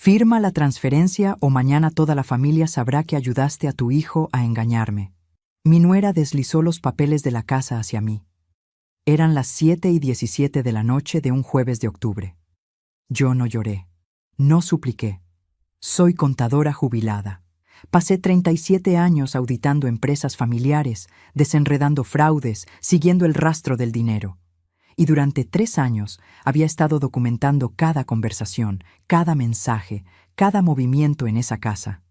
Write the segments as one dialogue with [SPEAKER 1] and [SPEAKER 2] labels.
[SPEAKER 1] Firma la transferencia o mañana toda la familia sabrá que ayudaste a tu hijo a engañarme. Mi nuera deslizó los papeles de la casa hacia mí. Eran las 7:17 de la noche de un jueves de octubre. Yo no lloré, no supliqué. Soy contadora jubilada. Pasé 37 años auditando empresas familiares, desenredando fraudes, siguiendo el rastro del dinero. Y durante 3 años había estado documentando cada conversación, cada mensaje, cada movimiento en esa casa.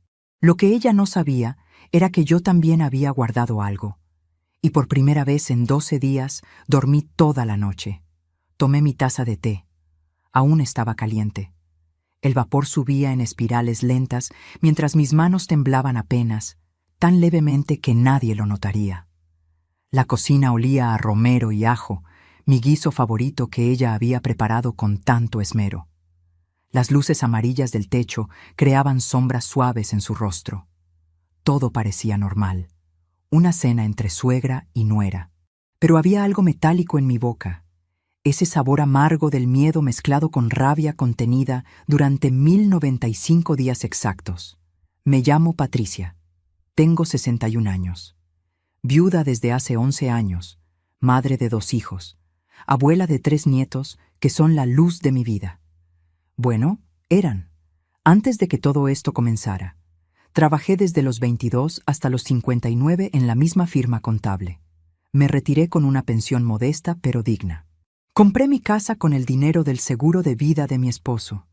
[SPEAKER 1] Lo que ella no sabía era que yo también había guardado algo. Y por primera vez en 12 días dormí toda la noche. Tomé mi taza de té. Aún estaba caliente. El vapor subía en espirales lentas mientras mis manos temblaban apenas, tan levemente que nadie lo notaría. La cocina olía a romero y ajo, mi guiso favorito que ella había preparado con tanto esmero. Las luces amarillas del techo creaban sombras suaves en su rostro. Todo parecía normal. Una cena entre suegra y nuera. Pero había algo metálico en mi boca. Ese sabor amargo del miedo mezclado con rabia contenida durante 1095 días exactos. Me llamo Patricia. Tengo 61 años. Viuda desde hace 11 años. Madre de 2 hijos. Abuela de 3 nietos que son la luz de mi vida. Bueno, eran. Antes de que todo esto comenzara. Trabajé desde los 22 hasta los 59 en la misma firma contable. Me retiré con una pensión modesta pero digna. Compré mi casa con el dinero del seguro de vida de mi esposo.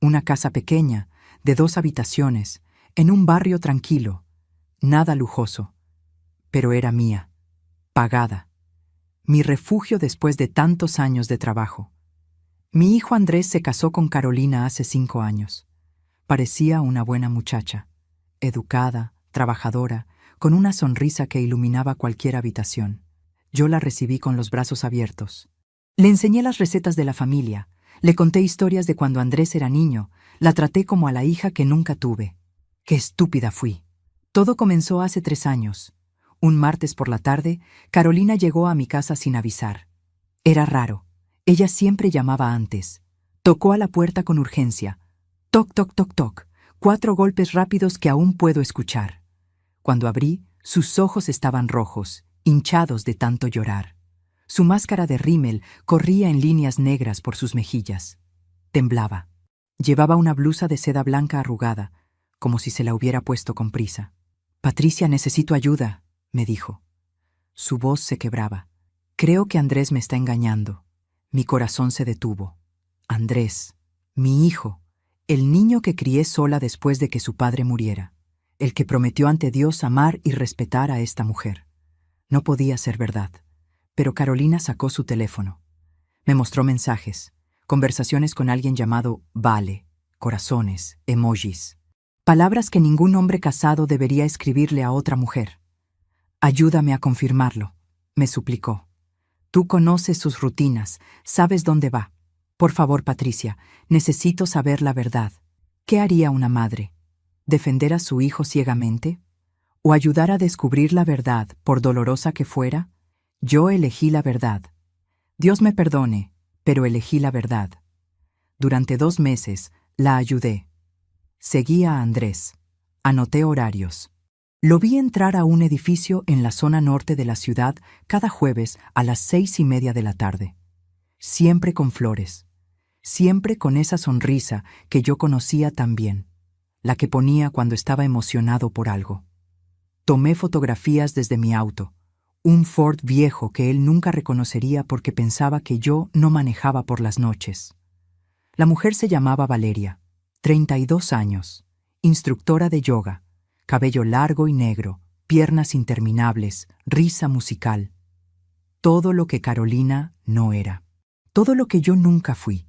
[SPEAKER 1] Una casa pequeña, de 2 habitaciones, en un barrio tranquilo. Nada lujoso. Pero era mía. Pagada. Mi refugio después de tantos años de trabajo. Mi hijo Andrés se casó con Carolina hace 5 años. Parecía una buena muchacha. Educada, trabajadora, con una sonrisa que iluminaba cualquier habitación. Yo la recibí con los brazos abiertos. Le enseñé las recetas de la familia, le conté historias de cuando Andrés era niño, la traté como a la hija que nunca tuve. ¡Qué estúpida fui! Todo comenzó hace 3 años. Un martes por la tarde, Carolina llegó a mi casa sin avisar. Era raro. Ella siempre llamaba antes. Tocó a la puerta con urgencia. Toc, toc, toc, toc. 4 golpes rápidos que aún puedo escuchar. Cuando abrí, sus ojos estaban rojos, hinchados de tanto llorar. Su máscara de rímel corría en líneas negras por sus mejillas. Temblaba. Llevaba una blusa de seda blanca arrugada, como si se la hubiera puesto con prisa. «Patricia, necesito ayuda», me dijo. Su voz se quebraba. «Creo que Andrés me está engañando». Mi corazón se detuvo. Andrés, mi hijo, el niño que crié sola después de que su padre muriera, el que prometió ante Dios amar y respetar a esta mujer. No podía ser verdad. Pero Carolina sacó su teléfono. Me mostró mensajes, conversaciones con alguien llamado Vale, corazones, emojis. Palabras que ningún hombre casado debería escribirle a otra mujer. «Ayúdame a confirmarlo», me suplicó. «Tú conoces sus rutinas, sabes dónde va. Por favor, Patricia, necesito saber la verdad. ¿Qué haría una madre? ¿Defender a su hijo ciegamente? ¿O ayudar a descubrir la verdad, por dolorosa que fuera? Yo elegí la verdad. Dios me perdone, pero elegí la verdad. Durante 2 meses la ayudé. Seguí a Andrés. Anoté horarios. Lo vi entrar a un edificio en la zona norte de la ciudad cada jueves a las 6:30 de la tarde. Siempre con flores. Siempre con esa sonrisa que yo conocía tan bien, la que ponía cuando estaba emocionado por algo. Tomé fotografías desde mi auto. Un Ford viejo que él nunca reconocería porque pensaba que yo no manejaba por las noches. La mujer se llamaba Valeria, 32 años, instructora de yoga, cabello largo y negro, piernas interminables, risa musical. Todo lo que Carolina no era. Todo lo que yo nunca fui.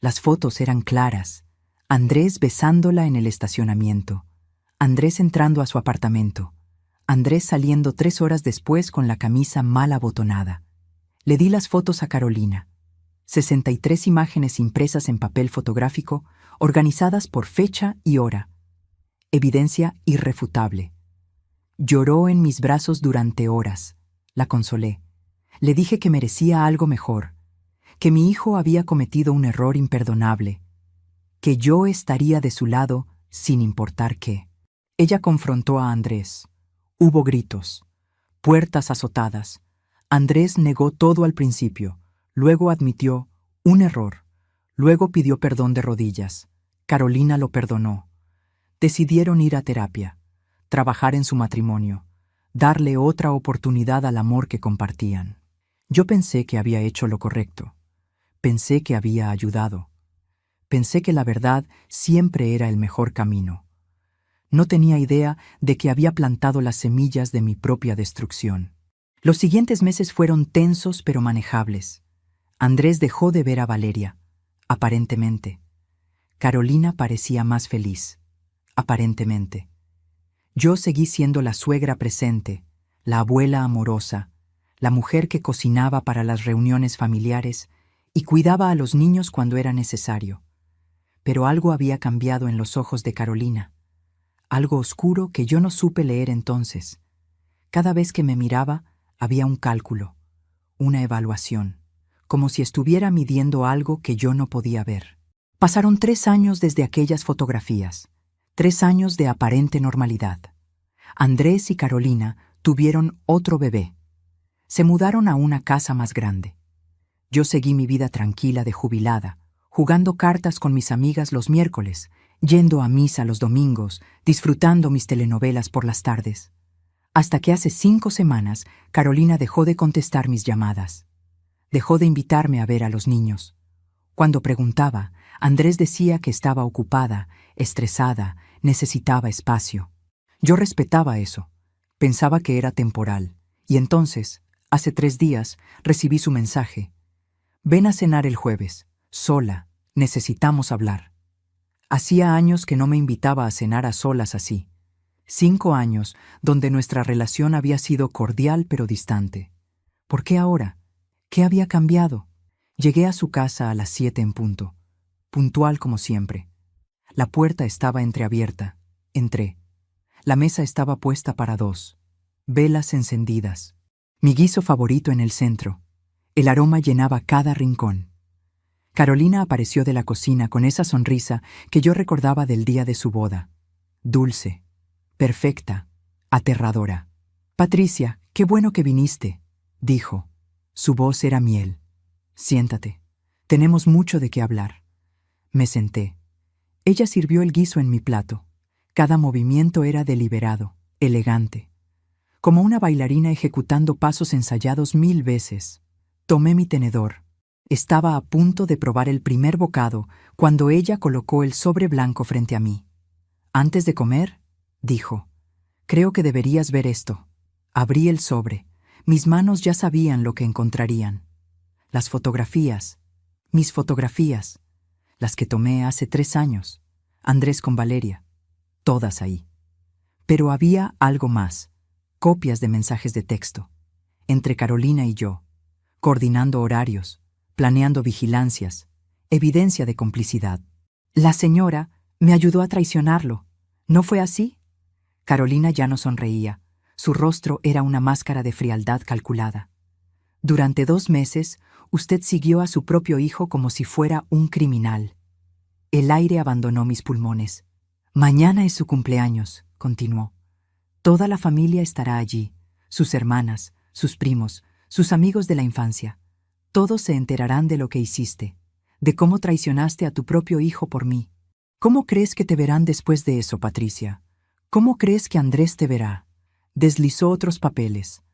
[SPEAKER 1] Las fotos eran claras. Andrés besándola en el estacionamiento. Andrés entrando a su apartamento. Andrés saliendo 3 horas después con la camisa mal abotonada. Le di las fotos a Carolina. 63 imágenes impresas en papel fotográfico, organizadas por fecha y hora. Evidencia irrefutable. Lloró en mis brazos durante horas. La consolé. Le dije que merecía algo mejor, que mi hijo había cometido un error imperdonable, que yo estaría de su lado sin importar qué. Ella confrontó a Andrés. Hubo gritos, puertas azotadas. Andrés negó todo al principio, luego admitió un error, luego pidió perdón de rodillas. Carolina lo perdonó. Decidieron ir a terapia, trabajar en su matrimonio, darle otra oportunidad al amor que compartían. Yo pensé que había hecho lo correcto. Pensé que había ayudado. Pensé que la verdad siempre era el mejor camino. No tenía idea de que había plantado las semillas de mi propia destrucción. Los siguientes meses fueron tensos pero manejables. Andrés dejó de ver a Valeria, aparentemente. Carolina parecía más feliz, aparentemente. Yo seguí siendo la suegra presente, la abuela amorosa, la mujer que cocinaba para las reuniones familiares y cuidaba a los niños cuando era necesario. Pero algo había cambiado en los ojos de Carolina, algo oscuro que yo no supe leer entonces. Cada vez que me miraba, había un cálculo, una evaluación, como si estuviera midiendo algo que yo no podía ver. Pasaron 3 años desde aquellas fotografías, 3 años de aparente normalidad. Andrés y Carolina tuvieron otro bebé. Se mudaron a una casa más grande. Yo seguí mi vida tranquila de jubilada, jugando cartas con mis amigas los miércoles, yendo a misa los domingos, disfrutando mis telenovelas por las tardes. Hasta que hace 5 semanas, Carolina dejó de contestar mis llamadas. Dejó de invitarme a ver a los niños. Cuando preguntaba, Andrés decía que estaba ocupada, estresada, necesitaba espacio. Yo respetaba eso. Pensaba que era temporal. Y entonces, hace 3 días, recibí su mensaje. Ven a cenar el jueves. Sola. Necesitamos hablar. Hacía años que no me invitaba a cenar a solas así. 5 años donde nuestra relación había sido cordial pero distante. ¿Por qué ahora? ¿Qué había cambiado? Llegué a su casa a las 7 en punto, puntual como siempre. La puerta estaba entreabierta. Entré. La mesa estaba puesta para 2. Velas encendidas. Mi guiso favorito en el centro. El aroma llenaba cada rincón. Carolina apareció de la cocina con esa sonrisa que yo recordaba del día de su boda. Dulce, perfecta, aterradora. «Patricia, qué bueno que viniste», dijo. Su voz era miel. «Siéntate. Tenemos mucho de qué hablar». Me senté. Ella sirvió el guiso en mi plato. Cada movimiento era deliberado, elegante, como una bailarina ejecutando pasos ensayados 1000 veces. Tomé mi tenedor. Estaba a punto de probar el primer bocado cuando ella colocó el sobre blanco frente a mí. «Antes de comer», dijo, «creo que deberías ver esto». Abrí el sobre. Mis manos ya sabían lo que encontrarían. Las fotografías, mis fotografías, las que tomé hace 3 años, Andrés con Valeria, todas ahí. Pero había algo más, copias de mensajes de texto, entre Carolina y yo, coordinando horarios, planeando vigilancias, evidencia de complicidad. «La señora me ayudó a traicionarlo. ¿No fue así?» Carolina ya no sonreía. Su rostro era una máscara de frialdad calculada. «Durante 2 meses, usted siguió a su propio hijo como si fuera un criminal». El aire abandonó mis pulmones. «Mañana es su cumpleaños», continuó. «Toda la familia estará allí, sus hermanas, sus primos, sus amigos de la infancia. Todos se enterarán de lo que hiciste, de cómo traicionaste a tu propio hijo por mí. ¿Cómo crees que te verán después de eso, Patricia? ¿Cómo crees que Andrés te verá?» Deslizó otros papeles.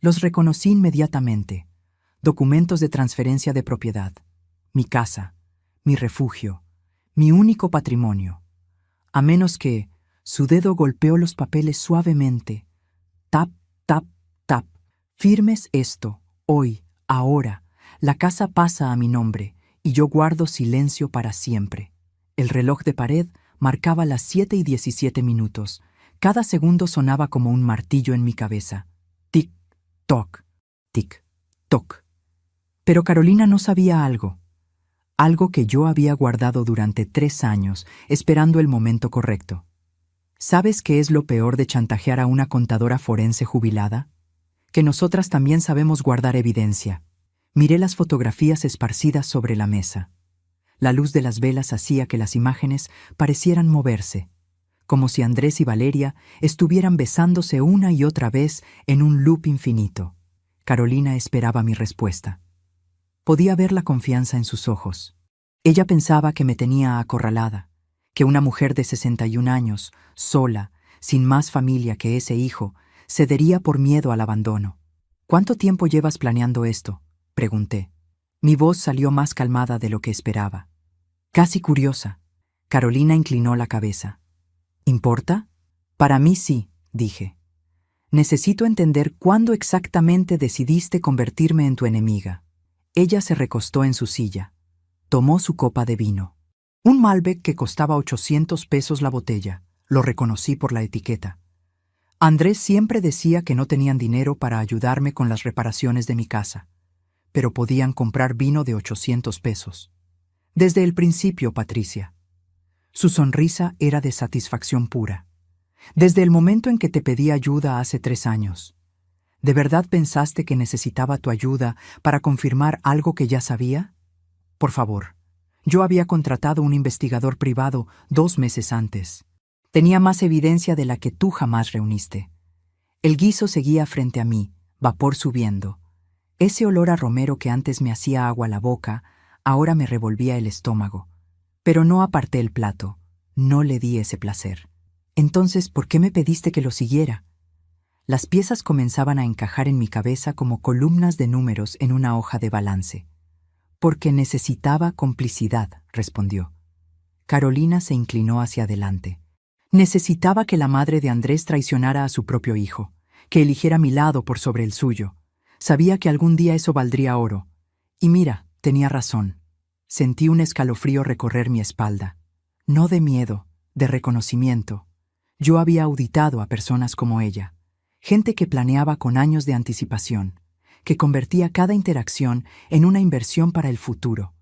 [SPEAKER 1] Los reconocí inmediatamente. Documentos de transferencia de propiedad. Mi casa, mi refugio, mi único patrimonio. A menos que su dedo golpeó los papeles suavemente. Tap, tap, tap. «Firmes esto, hoy, ahora. La casa pasa a mi nombre y yo guardo silencio para siempre». El reloj de pared marcaba las 7:17. Cada segundo sonaba como un martillo en mi cabeza. Tic, toc, tic, toc. Pero Carolina no sabía algo. Algo que yo había guardado durante 3 años, esperando el momento correcto. ¿Sabes qué es lo peor de chantajear a una contadora forense jubilada? Que nosotras también sabemos guardar evidencia. Miré las fotografías esparcidas sobre la mesa. La luz de las velas hacía que las imágenes parecieran moverse, como si Andrés y Valeria estuvieran besándose una y otra vez en un loop infinito. Carolina esperaba mi respuesta. Podía ver la confianza en sus ojos. Ella pensaba que me tenía acorralada, que una mujer de 61 años, sola, sin más familia que ese hijo, cedería por miedo al abandono. ¿Cuánto tiempo llevas planeando esto?, pregunté. Mi voz salió más calmada de lo que esperaba. Casi curiosa. Carolina inclinó la cabeza. ¿Importa? Para mí sí, dije. Necesito entender cuándo exactamente decidiste convertirme en tu enemiga. Ella se recostó en su silla. Tomó su copa de vino. Un Malbec que costaba 800 pesos la botella. Lo reconocí por la etiqueta. Andrés siempre decía que no tenían dinero para ayudarme con las reparaciones de mi casa, pero podían comprar vino de 800 pesos. Desde el principio, Patricia. Su sonrisa era de satisfacción pura. Desde el momento en que te pedí ayuda hace 3 años. ¿De verdad pensaste que necesitaba tu ayuda para confirmar algo que ya sabía? Por favor, yo había contratado un investigador privado 2 meses antes. Tenía más evidencia de la que tú jamás reuniste. El guiso seguía frente a mí, vapor subiendo. Ese olor a romero que antes me hacía agua la boca, ahora me revolvía el estómago. Pero no aparté el plato, no le di ese placer. Entonces, ¿por qué me pediste que lo siguiera? Las piezas comenzaban a encajar en mi cabeza como columnas de números en una hoja de balance. Porque necesitaba complicidad, respondió. Carolina se inclinó hacia adelante. Necesitaba que la madre de Andrés traicionara a su propio hijo, que eligiera mi lado por sobre el suyo. Sabía que algún día eso valdría oro. Y mira, tenía razón. Sentí un escalofrío recorrer mi espalda. No de miedo, de reconocimiento. Yo había auditado a personas como ella, gente que planeaba con años de anticipación, que convertía cada interacción en una inversión para el futuro.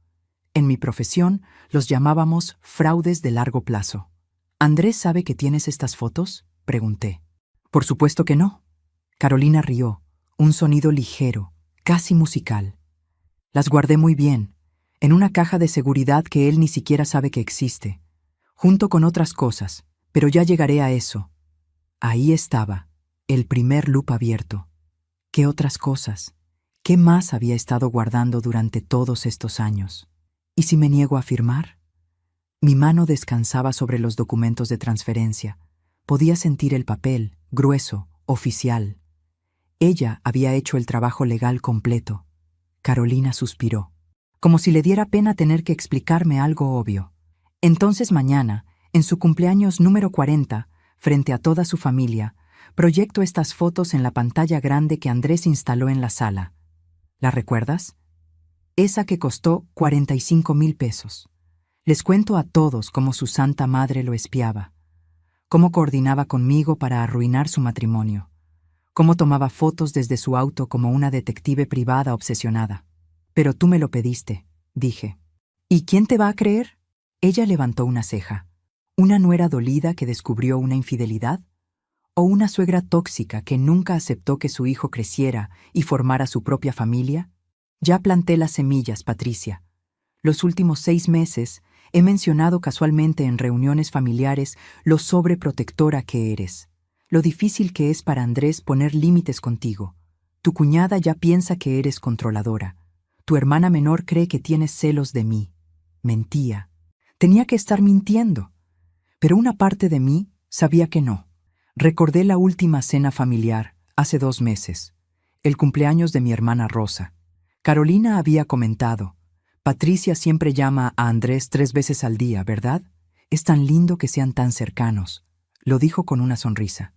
[SPEAKER 1] En mi profesión los llamábamos fraudes de largo plazo. ¿Andrés sabe que tienes estas fotos?, pregunté. Por supuesto que no. Carolina rió, un sonido ligero, casi musical. Las guardé muy bien, en una caja de seguridad que él ni siquiera sabe que existe, junto con otras cosas, pero ya llegaré a eso. Ahí estaba, el primer loop abierto. ¿Qué otras cosas? ¿Qué más había estado guardando durante todos estos años? ¿Y si me niego a firmar? Mi mano descansaba sobre los documentos de transferencia. Podía sentir el papel, grueso, oficial. Ella había hecho el trabajo legal completo. Carolina suspiró, como si le diera pena tener que explicarme algo obvio. Entonces mañana, en su cumpleaños número 40, frente a toda su familia, proyecto estas fotos en la pantalla grande que Andrés instaló en la sala. ¿La recuerdas? Esa que costó 45,000 pesos. Les cuento a todos cómo su santa madre lo espiaba, cómo coordinaba conmigo para arruinar su matrimonio, cómo tomaba fotos desde su auto como una detective privada obsesionada. Pero tú me lo pediste, dije. ¿Y quién te va a creer? Ella levantó una ceja. ¿Una nuera dolida que descubrió una infidelidad? ¿O una suegra tóxica que nunca aceptó que su hijo creciera y formara su propia familia? Ya planté las semillas, Patricia. Los últimos 6 meses he mencionado casualmente en reuniones familiares lo sobreprotectora que eres, lo difícil que es para Andrés poner límites contigo. Tu cuñada ya piensa que eres controladora. Tu hermana menor cree que tienes celos de mí. Mentía. Tenía que estar mintiendo. Pero una parte de mí sabía que no. Recordé la última cena familiar, hace 2 meses, el cumpleaños de mi hermana Rosa. Carolina había comentado: Patricia siempre llama a Andrés 3 veces al día, ¿verdad? Es tan lindo que sean tan cercanos. Lo dijo con una sonrisa.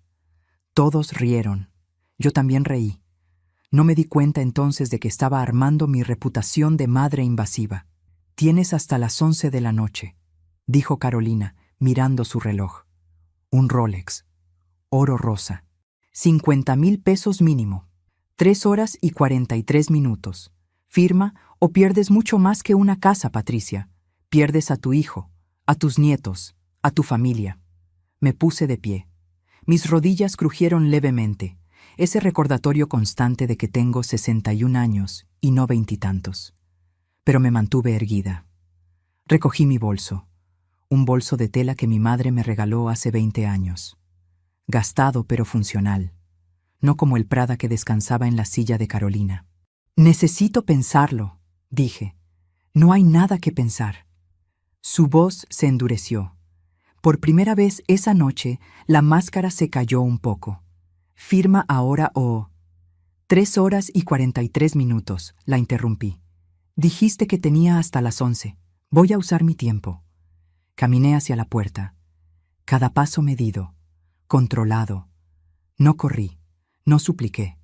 [SPEAKER 1] Todos rieron. Yo también reí. No me di cuenta entonces de que estaba armando mi reputación de madre invasiva. Tienes hasta las 11 de la noche, dijo Carolina, mirando su reloj. Un Rolex. Oro rosa. 50,000 pesos mínimo. 3 horas y 43 minutos. Firma o pierdes mucho más que una casa, Patricia. Pierdes a tu hijo, a tus nietos, a tu familia. Me puse de pie. Mis rodillas crujieron levemente, ese recordatorio constante de que tengo 61 años y no 20 y tantos. Pero me mantuve erguida. Recogí mi bolso, un bolso de tela que mi madre me regaló hace 20 años. Gastado pero funcional, no como el Prada que descansaba en la silla de Carolina. Necesito pensarlo, dije. No hay nada que pensar. Su voz se endureció. Por primera vez esa noche, la máscara se cayó un poco. Firma ahora o... 3 horas y 43 minutos, la interrumpí. Dijiste que tenía hasta las 11. Voy a usar mi tiempo. Caminé hacia la puerta. Cada paso medido, controlado. No corrí, no supliqué.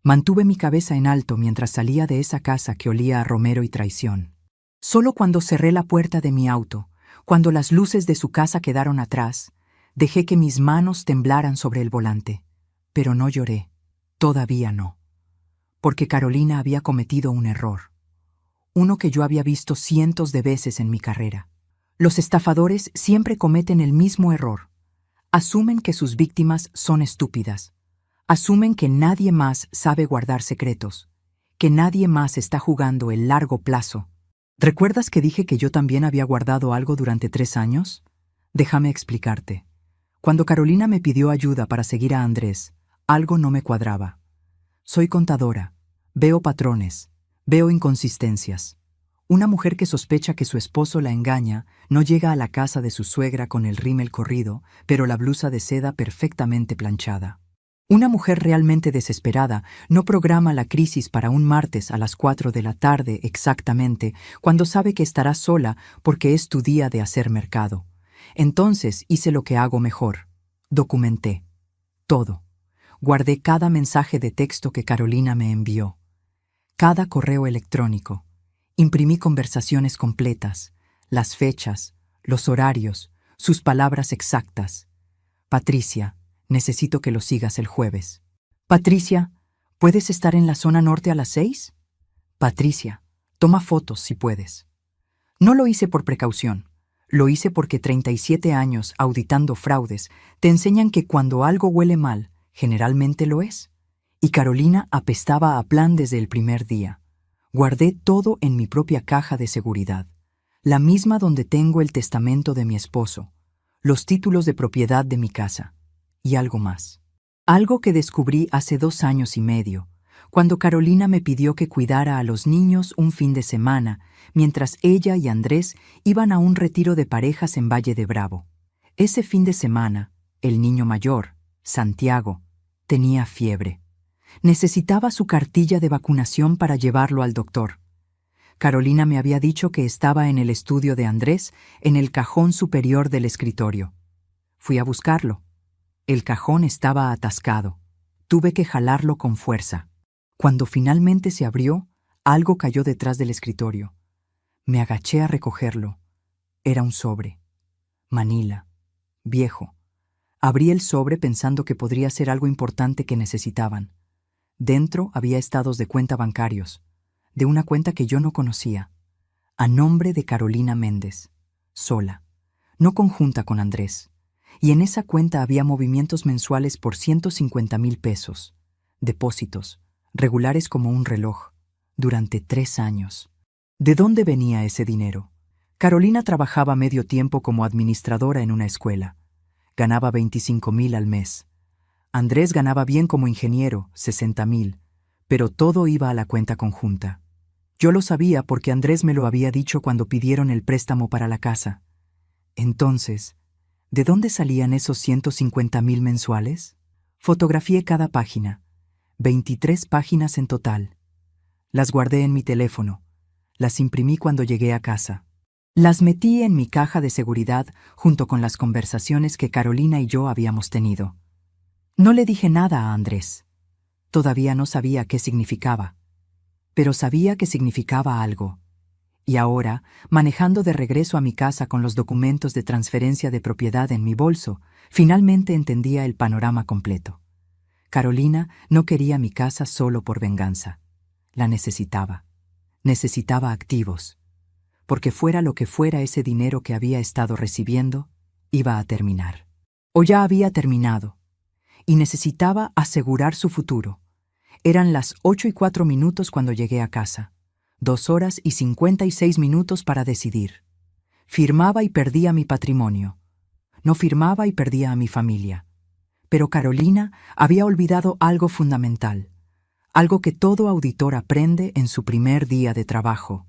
[SPEAKER 1] Mantuve mi cabeza en alto mientras salía de esa casa que olía a romero y traición. Solo cuando cerré la puerta de mi auto, cuando las luces de su casa quedaron atrás, dejé que mis manos temblaran sobre el volante. Pero no lloré, todavía no. Porque Carolina había cometido un error. Uno que yo había visto cientos de veces en mi carrera. Los estafadores siempre cometen el mismo error. Asumen que sus víctimas son estúpidas. Asumen que nadie más sabe guardar secretos, que nadie más está jugando el largo plazo. ¿Recuerdas que dije que yo también había guardado algo durante 3 años? Déjame explicarte. Cuando Carolina me pidió ayuda para seguir a Andrés, algo no me cuadraba. Soy contadora, veo patrones, veo inconsistencias. Una mujer que sospecha que su esposo la engaña no llega a la casa de su suegra con el rímel corrido, pero la blusa de seda perfectamente planchada. Una mujer realmente desesperada no programa la crisis para un martes a las 4 de la tarde exactamente, cuando sabe que estará sola porque es tu día de hacer mercado. Entonces hice lo que hago mejor. Documenté. Todo. Guardé cada mensaje de texto que Carolina me envió. Cada correo electrónico. Imprimí conversaciones completas, las fechas, los horarios, sus palabras exactas. Patricia, necesito que lo sigas el jueves. Patricia, ¿puedes estar en la zona norte a las 6? Patricia, toma fotos si puedes. No lo hice por precaución. Lo hice porque 37 años auditando fraudes te enseñan que cuando algo huele mal, generalmente lo es. Y Carolina apestaba a plan desde el primer día. Guardé todo en mi propia caja de seguridad, la misma donde tengo el testamento de mi esposo, los títulos de propiedad de mi casa y algo más. Algo que descubrí hace 2 años y medio, cuando Carolina me pidió que cuidara a los niños un fin de semana, mientras ella y Andrés iban a un retiro de parejas en Valle de Bravo. Ese fin de semana, el niño mayor, Santiago, tenía fiebre. Necesitaba su cartilla de vacunación para llevarlo al doctor. Carolina me había dicho que estaba en el estudio de Andrés, en el cajón superior del escritorio. Fui a buscarlo. El cajón estaba atascado. Tuve que jalarlo con fuerza. Cuando finalmente se abrió, algo cayó detrás del escritorio. Me agaché a recogerlo. Era un sobre. Manila. Viejo. Abrí el sobre pensando que podría ser algo importante que necesitaban. Dentro había estados de cuenta bancarios, de una cuenta que yo no conocía, a nombre de Carolina Méndez, sola, no conjunta con Andrés. Y en esa cuenta había movimientos mensuales por 150,000 pesos, depósitos, regulares como un reloj, durante 3 años. ¿De dónde venía ese dinero? Carolina trabajaba medio tiempo como administradora en una escuela. Ganaba 25,000 al mes. Andrés ganaba bien como ingeniero, 60,000, pero todo iba a la cuenta conjunta. Yo lo sabía porque Andrés me lo había dicho cuando pidieron el préstamo para la casa. Entonces, ¿de dónde salían esos 150,000 mensuales? Fotografié cada página, 23 páginas en total. Las guardé en mi teléfono, las imprimí cuando llegué a casa. Las metí en mi caja de seguridad junto con las conversaciones que Carolina y yo habíamos tenido. No le dije nada a Andrés. Todavía no sabía qué significaba, pero sabía que significaba algo. Y ahora, manejando de regreso a mi casa con los documentos de transferencia de propiedad en mi bolso, finalmente entendía el panorama completo. Carolina no quería mi casa solo por venganza. La necesitaba. Necesitaba activos. Porque fuera lo que fuera ese dinero que había estado recibiendo, iba a terminar. O ya había terminado. Y necesitaba asegurar su futuro. Eran las 8:04 cuando llegué a casa. 2 horas y 56 minutos para decidir. Firmaba y perdía mi patrimonio. No firmaba y perdía a mi familia. Pero Carolina había olvidado algo fundamental, algo que todo auditor aprende en su primer día de trabajo.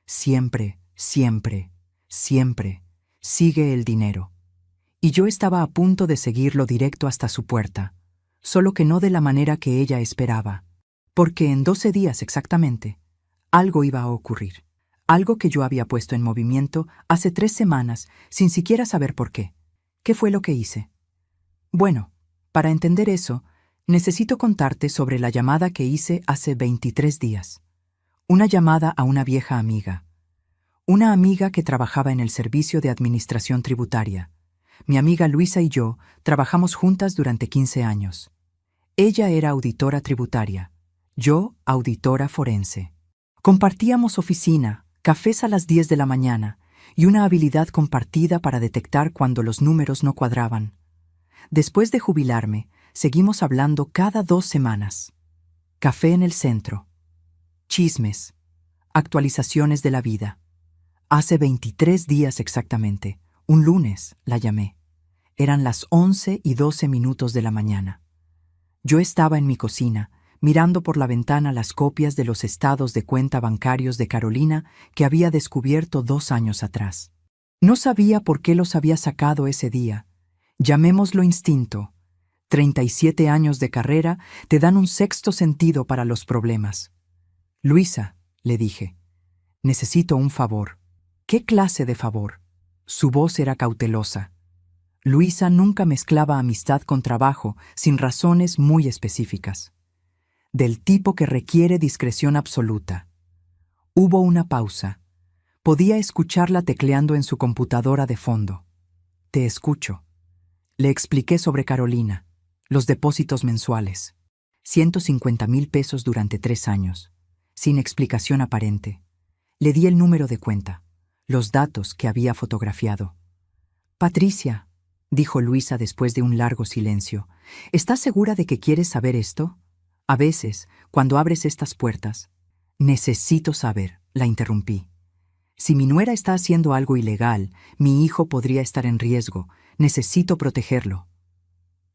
[SPEAKER 1] Siempre, siempre, siempre, sigue el dinero. Y yo estaba a punto de seguirlo directo hasta su puerta, solo que no de la manera que ella esperaba, porque en 12 días exactamente, algo iba a ocurrir, algo que yo había puesto en movimiento hace 3 semanas sin siquiera saber por qué. ¿Qué fue lo que hice? Bueno, para entender eso, necesito contarte sobre la llamada que hice hace 23 días. Una llamada a una vieja amiga. Una amiga que trabajaba en el Servicio de Administración Tributaria. Mi amiga Luisa y yo trabajamos juntas durante 15 años. Ella era auditora tributaria, yo auditora forense. Compartíamos oficina, cafés a las 10 de la mañana y una habilidad compartida para detectar cuando los números no cuadraban. Después de jubilarme, seguimos hablando cada 2 semanas. Café en el centro. Chismes. Actualizaciones de la vida. Hace 23 días exactamente, un lunes, la llamé. Eran las 11:12 de la mañana. Yo estaba en mi cocina, mirando por la ventana las copias de los estados de cuenta bancarios de Carolina que había descubierto 2 años atrás. No sabía por qué los había sacado ese día. Llamémoslo instinto. 37 años de carrera te dan un sexto sentido para los problemas. Luisa, le dije, necesito un favor. ¿Qué clase de favor? Su voz era cautelosa. Luisa nunca mezclaba amistad con trabajo sin razones muy específicas. Del tipo que requiere discreción absoluta. Hubo una pausa. Podía escucharla tecleando en su computadora de fondo. Te escucho. Le expliqué sobre Carolina, los depósitos mensuales. 150,000 pesos durante 3 años, sin explicación aparente. Le di el número de cuenta, los datos que había fotografiado. Patricia, dijo Luisa después de un largo silencio, ¿estás segura de que quieres saber esto? A veces, cuando abres estas puertas, necesito saber, la interrumpí. Si mi nuera está haciendo algo ilegal, mi hijo podría estar en riesgo. Necesito protegerlo.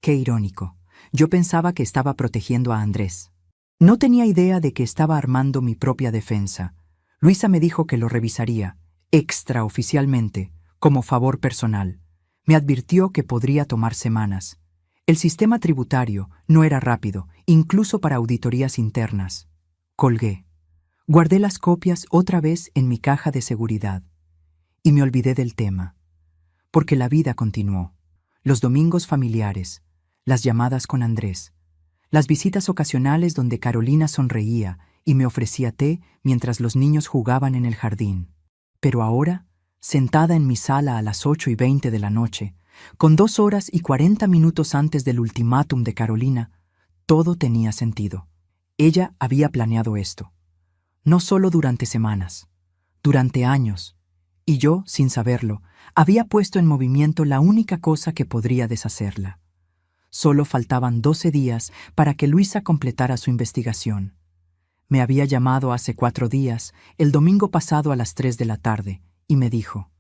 [SPEAKER 1] Qué irónico. Yo pensaba que estaba protegiendo a Andrés. No tenía idea de que estaba armando mi propia defensa. Luisa me dijo que lo revisaría, extraoficialmente, como favor personal. Me advirtió que podría tomar semanas. El sistema tributario no era rápido, incluso para auditorías internas. Colgué. Guardé las copias otra vez en mi caja de seguridad. Y me olvidé del tema. Porque la vida continuó. Los domingos familiares, las llamadas con Andrés, las visitas ocasionales donde Carolina sonreía y me ofrecía té mientras los niños jugaban en el jardín. Pero ahora, sentada en mi sala a las 8:20 de la noche, con 2 horas y 40 minutos antes del ultimátum de Carolina, todo tenía sentido. Ella había planeado esto. No solo durante semanas, durante años. Y yo, sin saberlo, había puesto en movimiento la única cosa que podría deshacerla. Solo faltaban 12 días para que Luisa completara su investigación. Me había llamado hace 4 días, el domingo pasado a las 3 de la tarde, y me dijo,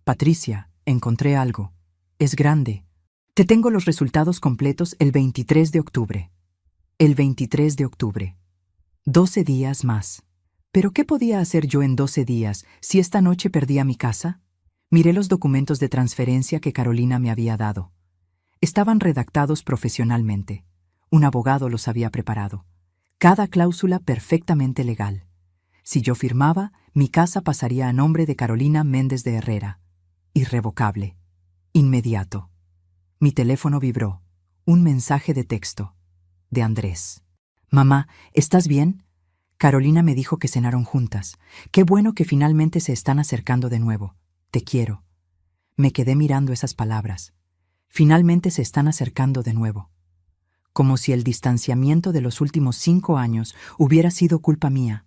[SPEAKER 1] Patricia, encontré algo. Es grande. Te tengo los resultados completos el 23 de octubre. El 23 de octubre. 12 días más. ¿Pero qué podía hacer yo en 12 días si esta noche perdía mi casa? Miré los documentos de transferencia que Carolina me había dado. Estaban redactados profesionalmente. Un abogado los había preparado. Cada cláusula perfectamente legal. Si yo firmaba, mi casa pasaría a nombre de Carolina Méndez de Herrera. Irrevocable. Inmediato. Mi teléfono vibró. Un mensaje de texto. De Andrés. Mamá, ¿estás bien? Carolina me dijo que cenaron juntas. Qué bueno que finalmente se están acercando de nuevo. Te quiero. Me quedé mirando esas palabras. Finalmente se están acercando de nuevo. Como si el distanciamiento de los últimos 5 años hubiera sido culpa mía.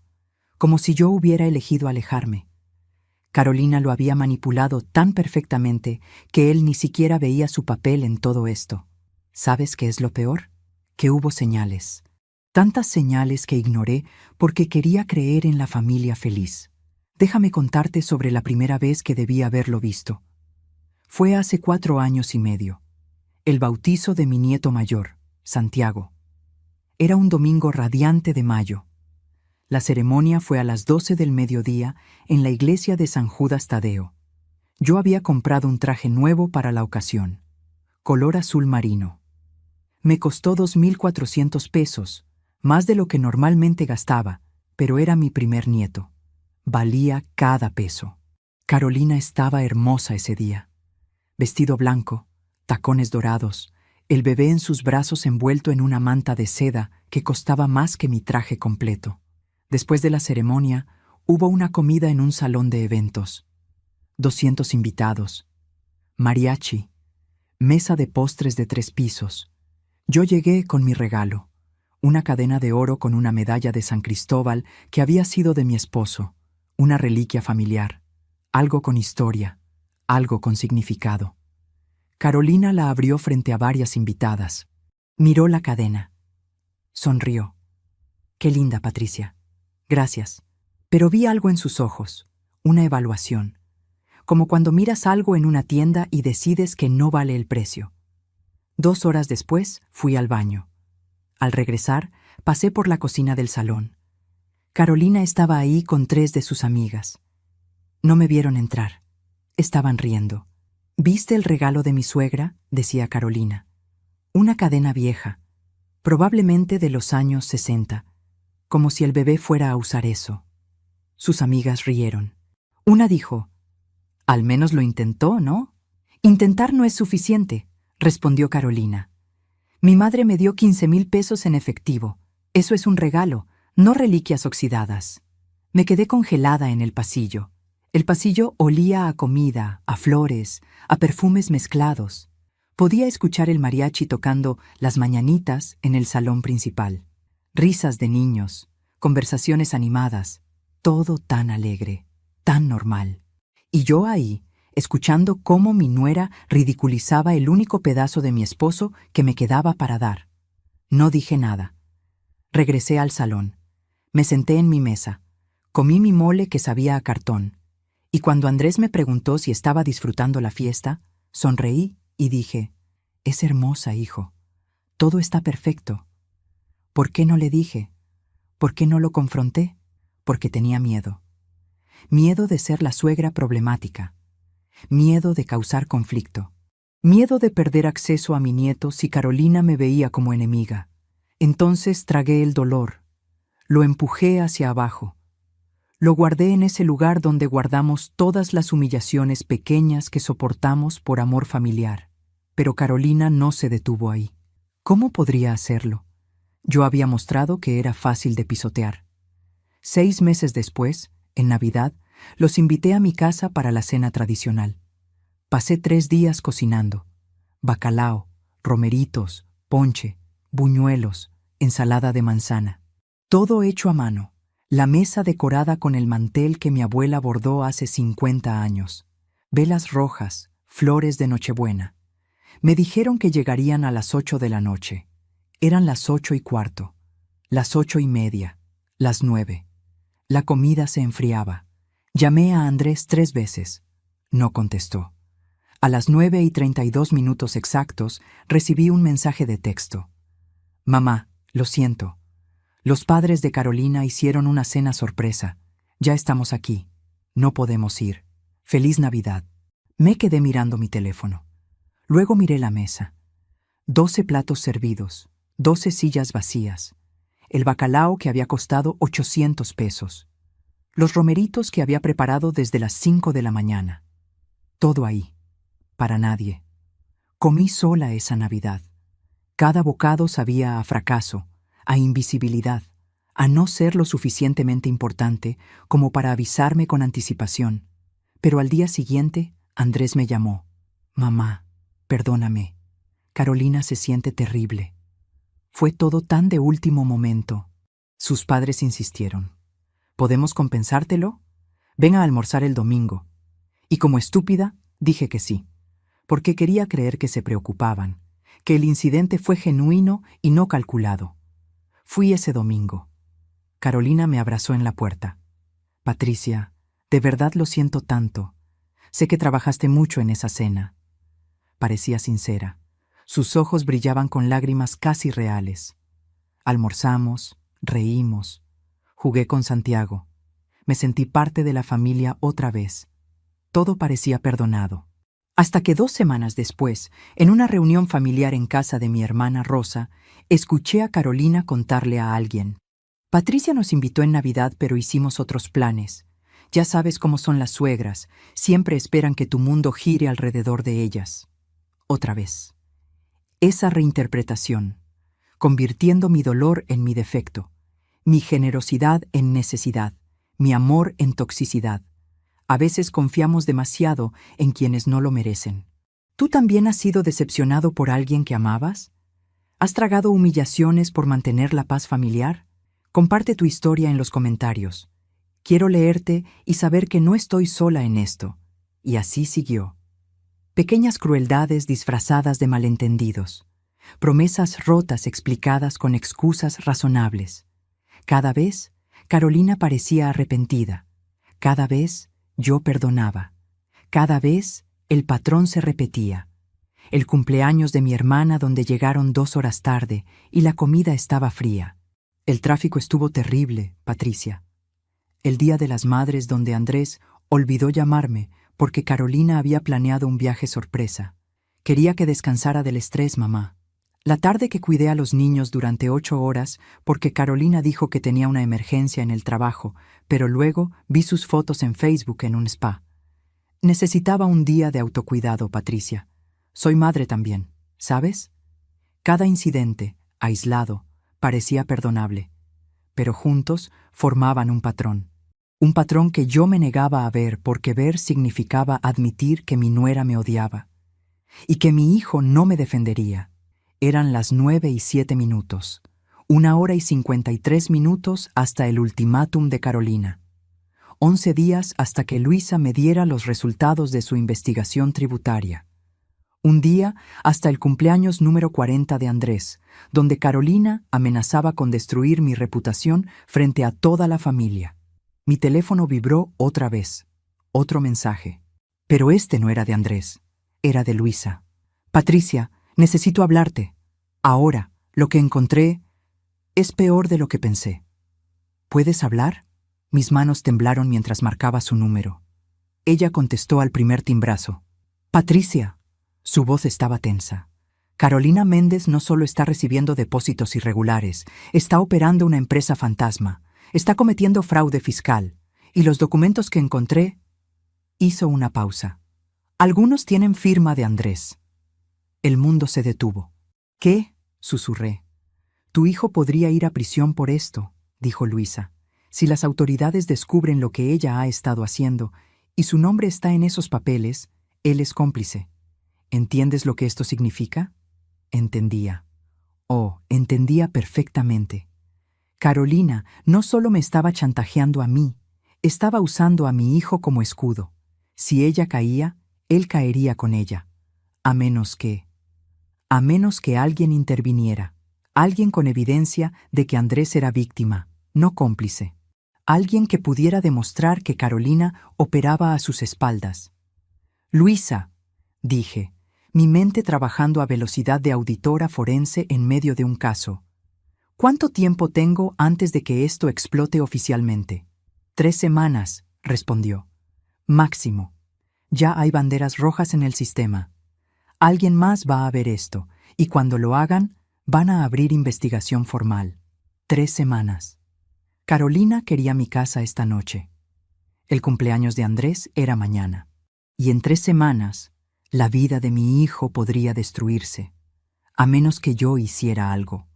[SPEAKER 1] Como si yo hubiera elegido alejarme. Carolina lo había manipulado tan perfectamente que él ni siquiera veía su papel en todo esto. ¿Sabes qué es lo peor? Que hubo señales. Tantas señales que ignoré porque quería creer en la familia feliz. Déjame contarte sobre la primera vez que debí haberlo visto. Fue hace 4 años y medio. El bautizo de mi nieto mayor, Santiago. Era un domingo radiante de mayo. La ceremonia fue a las 12 del mediodía en la iglesia de San Judas Tadeo. Yo había comprado un traje nuevo para la ocasión, color azul marino. Me costó 2.400 pesos, más de lo que normalmente gastaba, pero era mi primer nieto. Valía cada peso. Carolina estaba hermosa ese día. Vestido blanco, tacones dorados, el bebé en sus brazos envuelto en una manta de seda que costaba más que mi traje completo. Después de la ceremonia, hubo una comida en un salón de eventos. 200 invitados. Mariachi. Mesa de postres de 3 pisos. Yo llegué con mi regalo. Una cadena de oro con una medalla de San Cristóbal que había sido de mi esposo. Una reliquia familiar. Algo con historia. Algo con significado. Carolina la abrió frente a varias invitadas. Miró la cadena. Sonrió. Qué linda, Patricia. Gracias. Pero vi algo en sus ojos. Una evaluación. Como cuando miras algo en una tienda y decides que no vale el precio. 2 horas después, fui al baño. Al regresar, pasé por la cocina del salón. Carolina estaba ahí con 3 de sus amigas. No me vieron entrar. Estaban riendo. ¿Viste el regalo de mi suegra?, decía Carolina. Una cadena vieja, probablemente de los años 60, como si el bebé fuera a usar eso. Sus amigas rieron. Una dijo, «Al menos lo intentó, ¿no?» «Intentar no es suficiente», respondió Carolina. «Mi madre me dio 15,000 pesos en efectivo. Eso es un regalo, no reliquias oxidadas». Me quedé congelada en el pasillo. El pasillo olía a comida, a flores, a perfumes mezclados. Podía escuchar el mariachi tocando Las Mañanitas en el salón principal. Risas de niños, conversaciones animadas, todo tan alegre, tan normal. Y yo ahí, escuchando cómo mi nuera ridiculizaba el único pedazo de mi esposo que me quedaba para dar. No dije nada. Regresé al salón. Me senté en mi mesa. Comí mi mole que sabía a cartón. Y cuando Andrés me preguntó si estaba disfrutando la fiesta, sonreí y dije, «Es hermosa, hijo. Todo está perfecto». ¿Por qué no le dije? ¿Por qué no lo confronté? Porque tenía miedo. Miedo de ser la suegra problemática. Miedo de causar conflicto. Miedo de perder acceso a mi nieto si Carolina me veía como enemiga. Entonces tragué el dolor. Lo empujé hacia abajo. Lo guardé en ese lugar donde guardamos todas las humillaciones pequeñas que soportamos por amor familiar. Pero Carolina no se detuvo ahí. ¿Cómo podría hacerlo? Yo había mostrado que era fácil de pisotear. 6 meses después, en Navidad, los invité a mi casa para la cena tradicional. Pasé 3 días cocinando. Bacalao, romeritos, ponche, buñuelos, ensalada de manzana. Todo hecho a mano. La mesa decorada con el mantel que mi abuela bordó hace 50 años. Velas rojas, flores de Nochebuena. Me dijeron que llegarían a las 8 de la noche. Eran las 8:15, las 8:30, las 9. La comida se enfriaba. Llamé a Andrés 3 veces. No contestó. A las 9:32 exactos recibí un mensaje de texto. «Mamá, lo siento. Los padres de Carolina hicieron una cena sorpresa. Ya estamos aquí. No podemos ir. Feliz Navidad». Me quedé mirando mi teléfono. Luego miré la mesa. 12 platos servidos, 12 sillas vacías. El bacalao que había costado 800 pesos. Los romeritos que había preparado desde las 5 de la mañana. Todo ahí. Para nadie. Comí sola esa Navidad. Cada bocado sabía a fracaso, a invisibilidad, a no ser lo suficientemente importante como para avisarme con anticipación. Pero al día siguiente, Andrés me llamó. «Mamá, perdóname. Carolina se siente terrible». Fue todo tan de último momento. Sus padres insistieron. «¿Podemos compensártelo? Ven a almorzar el domingo». Y como estúpida, dije que sí, porque quería creer que se preocupaban, que el incidente fue genuino y no calculado. Fui ese domingo. Carolina me abrazó en la puerta. «Patricia, De verdad lo siento tanto. Sé que trabajaste mucho en esa cena. Parecía sincera. Sus ojos brillaban con lágrimas casi reales. Almorzamos, reímos. Jugué con Santiago. Me sentí parte de la familia otra vez. Todo parecía perdonado. Hasta que 2 semanas después, en una reunión familiar en casa de mi hermana Rosa, escuché a Carolina contarle a alguien. Patricia nos invitó en Navidad, pero hicimos otros planes. Ya sabes cómo son las suegras, siempre esperan que tu mundo gire alrededor de ellas. Otra vez. Esa reinterpretación, convirtiendo mi dolor en mi defecto, mi generosidad en necesidad, mi amor en toxicidad. A veces confiamos demasiado en quienes no lo merecen. ¿Tú también has sido decepcionado por alguien que amabas? ¿Has tragado humillaciones por mantener la paz familiar? Comparte tu historia en los comentarios. Quiero leerte y saber que no estoy sola en esto. Y así siguió. Pequeñas crueldades disfrazadas de malentendidos. Promesas rotas explicadas con excusas razonables. Cada vez, Carolina parecía arrepentida. Cada vez, yo perdonaba. Cada vez, el patrón se repetía. El cumpleaños de mi hermana donde llegaron 2 horas tarde y la comida estaba fría. El tráfico estuvo terrible, Patricia. El Día de las Madres donde Andrés olvidó llamarme porque Carolina había planeado un viaje sorpresa. Quería que descansara del estrés, mamá. La tarde que cuidé a los niños durante 8 horas porque Carolina dijo que tenía una emergencia en el trabajo, pero luego vi sus fotos en Facebook en un spa. Necesitaba un día de autocuidado, Patricia. Soy madre también, ¿sabes? Cada incidente, aislado, parecía perdonable, pero juntos formaban un patrón. Un patrón que yo me negaba a ver porque ver significaba admitir que mi nuera me odiaba y que mi hijo no me defendería. Eran las 9:07. 1 hora y 53 minutos hasta el ultimátum de Carolina. 11 días hasta que Luisa me diera los resultados de su investigación tributaria. Un día hasta el cumpleaños número 40 de Andrés, donde Carolina amenazaba con destruir mi reputación frente a toda la familia. Mi teléfono vibró otra vez. Otro mensaje. Pero este no era de Andrés, era de Luisa. Patricia, necesito hablarte. Ahora, lo que encontré es peor de lo que pensé. ¿Puedes hablar? Mis manos temblaron mientras marcaba su número. Ella contestó al primer timbrazo. Patricia. Su voz estaba tensa. Carolina Méndez no solo está recibiendo depósitos irregulares, está operando una empresa fantasma, está cometiendo fraude fiscal, y los documentos que encontré... Hizo una pausa. Algunos tienen firma de Andrés. El mundo se detuvo. ¿Qué? Susurré. Tu hijo podría ir a prisión por esto, dijo Luisa. Si las autoridades descubren lo que ella ha estado haciendo y su nombre está en esos papeles, él es cómplice. ¿Entiendes lo que esto significa? Entendía. Oh, entendía perfectamente. Carolina no solo me estaba chantajeando a mí, estaba usando a mi hijo como escudo. Si ella caía, él caería con ella. A menos que alguien interviniera. Alguien con evidencia de que Andrés era víctima, no cómplice. Alguien que pudiera demostrar que Carolina operaba a sus espaldas. Luisa, dije, mi mente trabajando a velocidad de auditora forense en medio de un caso. ¿Cuánto tiempo tengo antes de que esto explote oficialmente? 3 semanas, respondió. Máximo. Ya hay banderas rojas en el sistema. Alguien más va a ver esto, y cuando lo hagan, van a abrir investigación formal. 3 semanas. Carolina quería mi casa esta noche. El cumpleaños de Andrés era mañana. Y en 3 semanas, la vida de mi hijo podría destruirse, a menos que yo hiciera algo.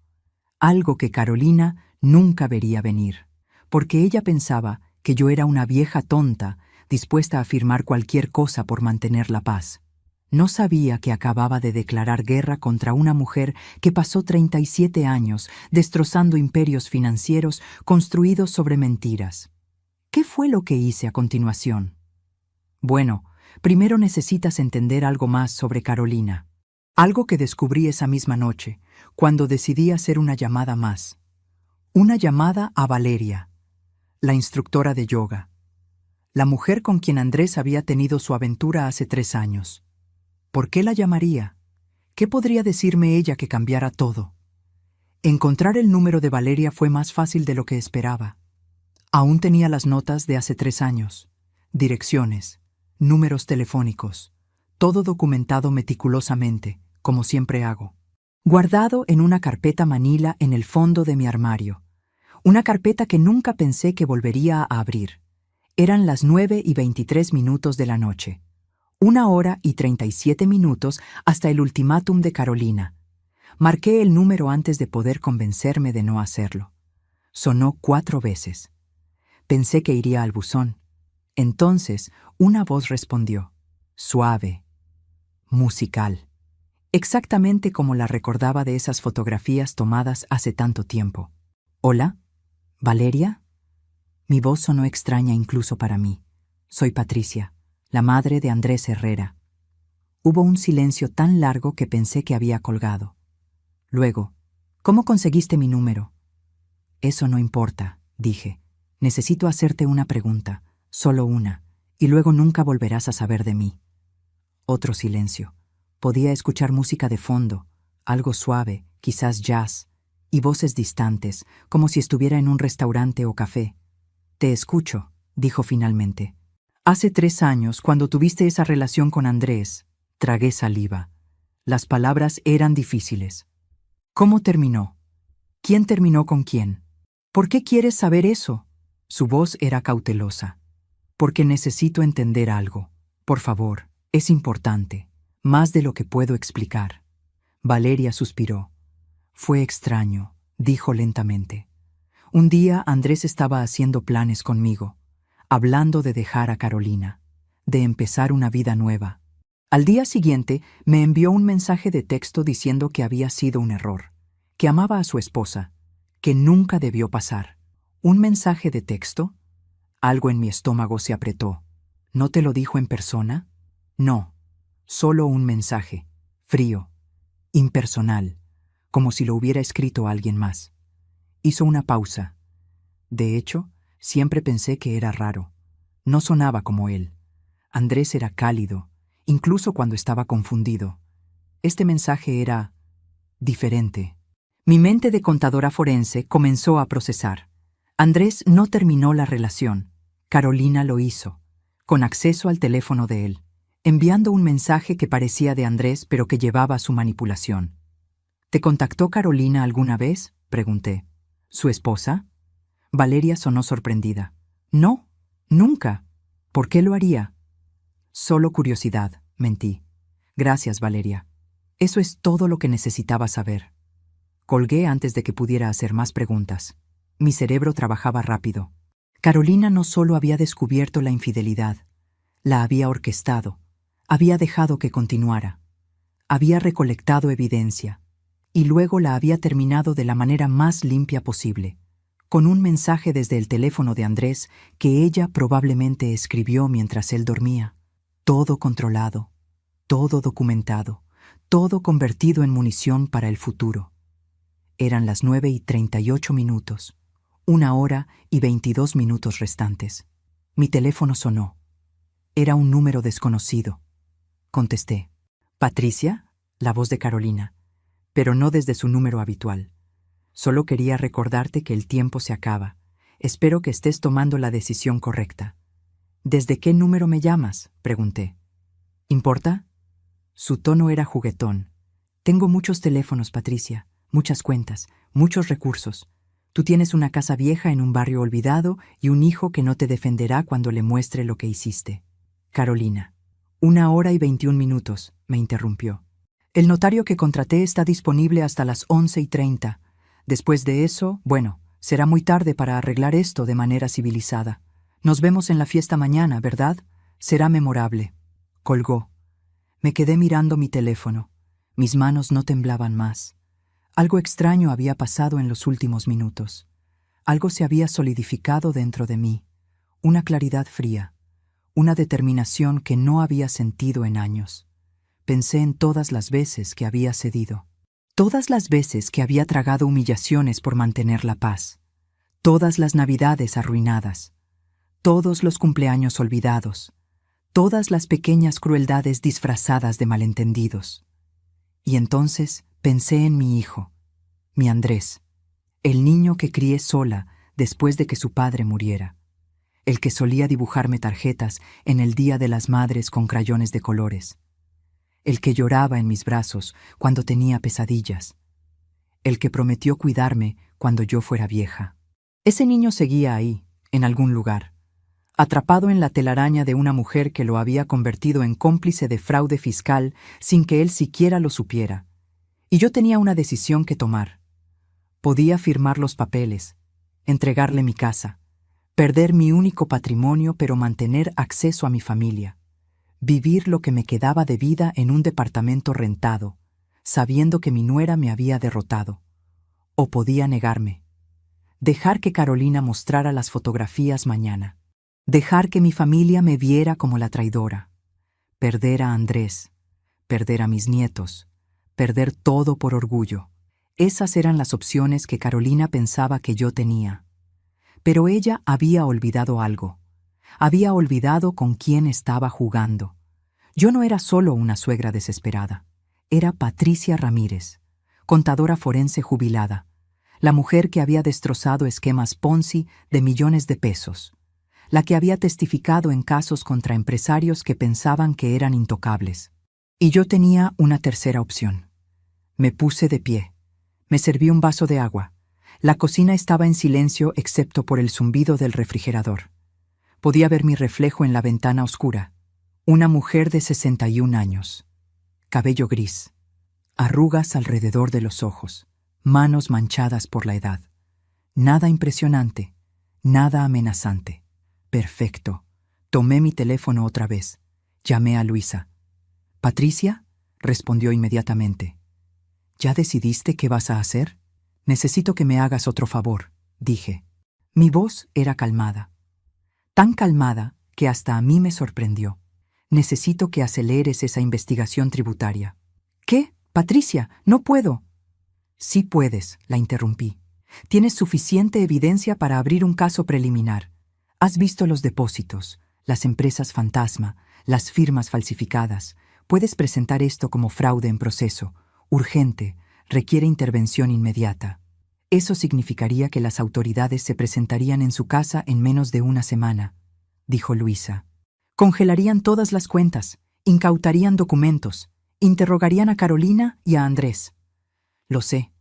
[SPEAKER 1] Algo que Carolina nunca vería venir, porque ella pensaba que yo era una vieja tonta dispuesta a firmar cualquier cosa por mantener la paz. No sabía que acababa de declarar guerra contra una mujer que pasó 37 años destrozando imperios financieros construidos sobre mentiras. ¿Qué fue lo que hice a continuación? Bueno, primero necesitas entender algo más sobre Carolina. Algo que descubrí esa misma noche, cuando decidí hacer una llamada más. Una llamada a Valeria, la instructora de yoga. la mujer con quien Andrés había tenido su aventura hace 3 años. ¿Por qué la llamaría? ¿Qué podría decirme ella que cambiara todo? Encontrar el número de Valeria fue más fácil de lo que esperaba. Aún tenía las notas de hace 3 años, direcciones, números telefónicos, todo documentado meticulosamente, como siempre hago. Guardado en una carpeta manila en el fondo de mi armario. Una carpeta que nunca pensé que volvería a abrir. Eran las 9:23 de la noche. 1:37 hasta el ultimátum de Carolina. Marqué el número antes de poder convencerme de no hacerlo. Sonó 4 veces. Pensé que iría al buzón. Entonces, una voz respondió. Suave. Musical. Exactamente como la recordaba de esas fotografías tomadas hace tanto tiempo. ¿Hola? ¿Valeria? Mi voz sonó extraña incluso para mí. Soy Patricia, la madre de Andrés Herrera. Hubo un silencio tan largo que pensé que había colgado. Luego, ¿cómo conseguiste mi número? Eso no importa, dije. Necesito hacerte una pregunta, solo una, y luego nunca volverás a saber de mí. Otro silencio. Podía escuchar música de fondo, algo suave, quizás jazz, y voces distantes, como si estuviera en un restaurante o café. Te escucho, dijo finalmente. Hace 3 años, cuando tuviste esa relación con Andrés, tragué saliva. Las palabras eran difíciles. ¿Cómo terminó? ¿Quién terminó con quién? ¿Por qué quieres saber eso? Su voz era cautelosa. Porque necesito entender algo. Por favor, es importante. Más de lo que puedo explicar. Valeria suspiró. Fue extraño, dijo lentamente. Un día Andrés estaba haciendo planes conmigo, hablando de dejar a Carolina, de empezar una vida nueva. Al día siguiente me envió un mensaje de texto diciendo que había sido un error, que amaba a su esposa, que nunca debió pasar. ¿Un mensaje de texto? Algo en mi estómago se apretó. ¿No te lo dijo en persona? No. Solo un mensaje, frío, impersonal, como si lo hubiera escrito alguien más. Hizo una pausa. De hecho, siempre pensé que era raro. No sonaba como él. Andrés era cálido, incluso cuando estaba confundido. Este mensaje era diferente. Mi mente de contadora forense comenzó a procesar. Andrés no terminó la relación. Carolina lo hizo, con acceso al teléfono de él, enviando un mensaje que parecía de Andrés pero que llevaba su manipulación. ¿Te contactó Carolina alguna vez?, pregunté. ¿Su esposa? Valeria sonó sorprendida. No, nunca. ¿Por qué lo haría? Solo curiosidad, mentí. Gracias, Valeria. Eso es todo lo que necesitaba saber. Colgué antes de que pudiera hacer más preguntas. Mi cerebro trabajaba rápido. Carolina no solo había descubierto la infidelidad, la había orquestado. Había dejado que continuara. Había recolectado evidencia. Y luego la había terminado de la manera más limpia posible, con un mensaje desde el teléfono de Andrés que ella probablemente escribió mientras él dormía. Todo controlado, todo documentado, todo convertido en munición para el futuro. Eran las 9:38, 1:22 restantes. Mi teléfono sonó. Era un número desconocido. Contesté. ¿Patricia? La voz de Carolina. Pero no desde su número habitual. Solo quería recordarte que el tiempo se acaba. Espero que estés tomando la decisión correcta. ¿Desde qué número me llamas?, pregunté. ¿Importa? Su tono era juguetón. Tengo muchos teléfonos, Patricia, muchas cuentas, muchos recursos. Tú tienes una casa vieja en un barrio olvidado y un hijo que no te defenderá cuando le muestre lo que hiciste. Carolina. 1:21, me interrumpió. El notario que contraté está disponible hasta las 11:30. Después de eso, bueno, será muy tarde para arreglar esto de manera civilizada. Nos vemos en la fiesta mañana, ¿verdad? Será memorable. Colgó. Me quedé mirando mi teléfono. Mis manos no temblaban más. Algo extraño había pasado en los últimos minutos. Algo se había solidificado dentro de mí. Una claridad fría. Una determinación que no había sentido en años. Pensé en todas las veces que había cedido. Todas las veces que había tragado humillaciones por mantener la paz. Todas las navidades arruinadas. todos los cumpleaños olvidados, todas las pequeñas crueldades disfrazadas de malentendidos. Y entonces pensé en mi hijo, mi Andrés, el niño que crié sola después de que su padre muriera, el que solía dibujarme tarjetas en el Día de las Madres con crayones de colores, el que lloraba en mis brazos cuando tenía pesadillas, el que prometió cuidarme cuando yo fuera vieja. Ese niño seguía ahí, en algún lugar, atrapado en la telaraña de una mujer que lo había convertido en cómplice de fraude fiscal sin que él siquiera lo supiera. Y yo tenía una decisión que tomar. Podía firmar los papeles, entregarle mi casa, perder mi único patrimonio pero mantener acceso a mi familia, vivir lo que me quedaba de vida en un departamento rentado, sabiendo que mi nuera me había derrotado. O podía negarme. Dejar que Carolina mostrara las fotografías mañana. Dejar que mi familia me viera como la traidora. Perder a Andrés. Perder a mis nietos. Perder todo por orgullo. Esas eran las opciones que Carolina pensaba que yo tenía. Pero ella había olvidado algo. Había olvidado con quién estaba jugando. Yo no era solo una suegra desesperada. Era Patricia Ramírez, contadora forense jubilada, la mujer que había destrozado esquemas Ponzi de millones de pesos, la que había testificado en casos contra empresarios que pensaban que eran intocables. Y yo tenía una tercera opción. Me puse de pie. Me serví un vaso de agua. La cocina estaba en silencio excepto por el zumbido del refrigerador. Podía ver mi reflejo en la ventana oscura. Una mujer de 61 años. Cabello gris. Arrugas alrededor de los ojos. Manos manchadas por la edad. Nada impresionante, nada amenazante. Perfecto. Tomé mi teléfono otra vez. Llamé a Luisa. «¿Patricia?», respondió inmediatamente. «¿Ya decidiste qué vas a hacer? Necesito que me hagas otro favor», dije. Mi voz era calmada. Tan calmada que hasta a mí me sorprendió. «Necesito que aceleres esa investigación tributaria». «¿Qué? Patricia, no puedo». «Sí puedes», la interrumpí. «Tienes suficiente evidencia para abrir un caso preliminar. Has visto los depósitos, las empresas fantasma, las firmas falsificadas. Puedes presentar esto como fraude en proceso, urgente, requiere intervención inmediata». «Eso significaría que las autoridades se presentarían en su casa en menos de una semana», dijo Luisa. «Congelarían todas las cuentas, incautarían documentos, interrogarían a Carolina y a Andrés». «Lo sé.